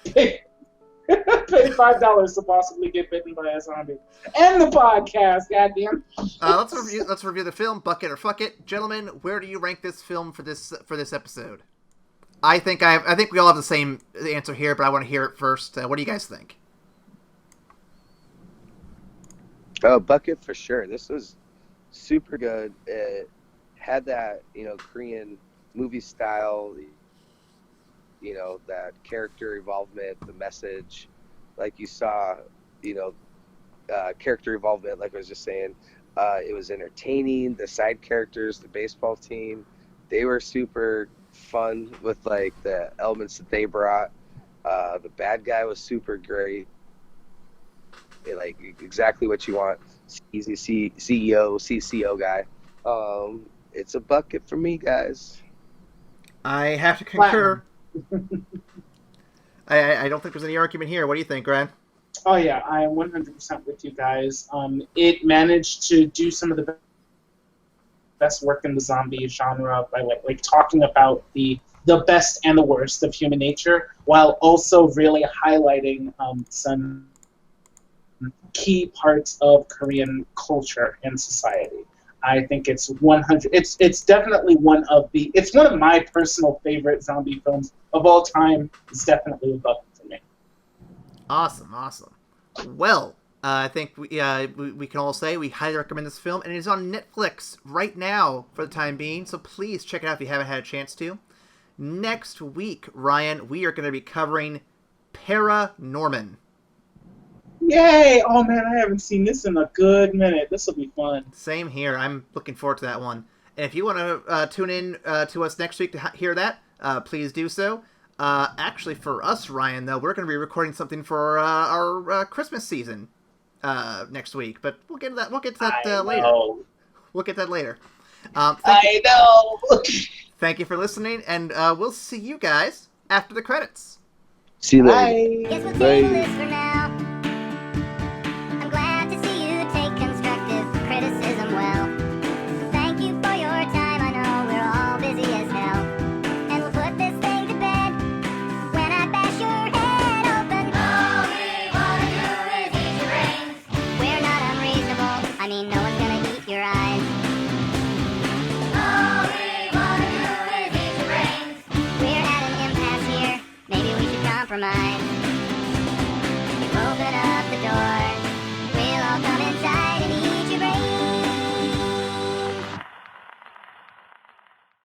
Pay $5 to possibly get bitten by a zombie. End the podcast, goddamn. Let's review the film. Buck it or fuck it, gentlemen. Where do you rank this film for this episode? I think we all have the same answer here, but I want to hear it first. What do you guys think? Oh, bucket for sure. This was super good. It had that, Korean movie style, that character involvement, the message, like you saw, character involvement, like I was just saying. It was entertaining. The side characters, the baseball team, they were super fun with, like, the elements that they brought. The bad guy was super great. Like, exactly what you want. Easy CEO, CCO guy. It's a bucket for me, guys. I have to concur. I don't think there's any argument here. What do you think, Grant? Oh yeah, I am 100% with you guys. It managed to do some of the best work in the zombie genre by like talking about the best and the worst of human nature, while also really highlighting some key parts of Korean culture and society. I think it's 100. It's definitely one of my personal favorite zombie films of all time. It's definitely a bucket for me. Awesome. Well, I think we can all say we highly recommend this film, and it is on Netflix right now for the time being. So please check it out if you haven't had a chance to. Next week, Ryan, we are going to be covering Paranorman. Yay! Oh man, I haven't seen this in a good minute. This will be fun. Same here. I'm looking forward to that one. And if you want to tune in to us next week to hear that, please do so. Actually, for us, Ryan, though, we're going to be recording something for our Christmas season next week. But we'll get to that. We'll get to that later. We'll get that later. I know. Thank you for listening, and we'll see you guys after the credits. See you later. Bye. Guess we'll table this for now. I'm glad to see you take constructive criticism well. Thank you for your time. I know we're all busy as hell. And we'll put this thing to bed when I bash your head open. All we wanna do is eat your brains. We're not unreasonable. I mean, no one's gonna eat your eyes. All we wanna do is eat your brains. We're at an impasse here. Maybe we should compromise.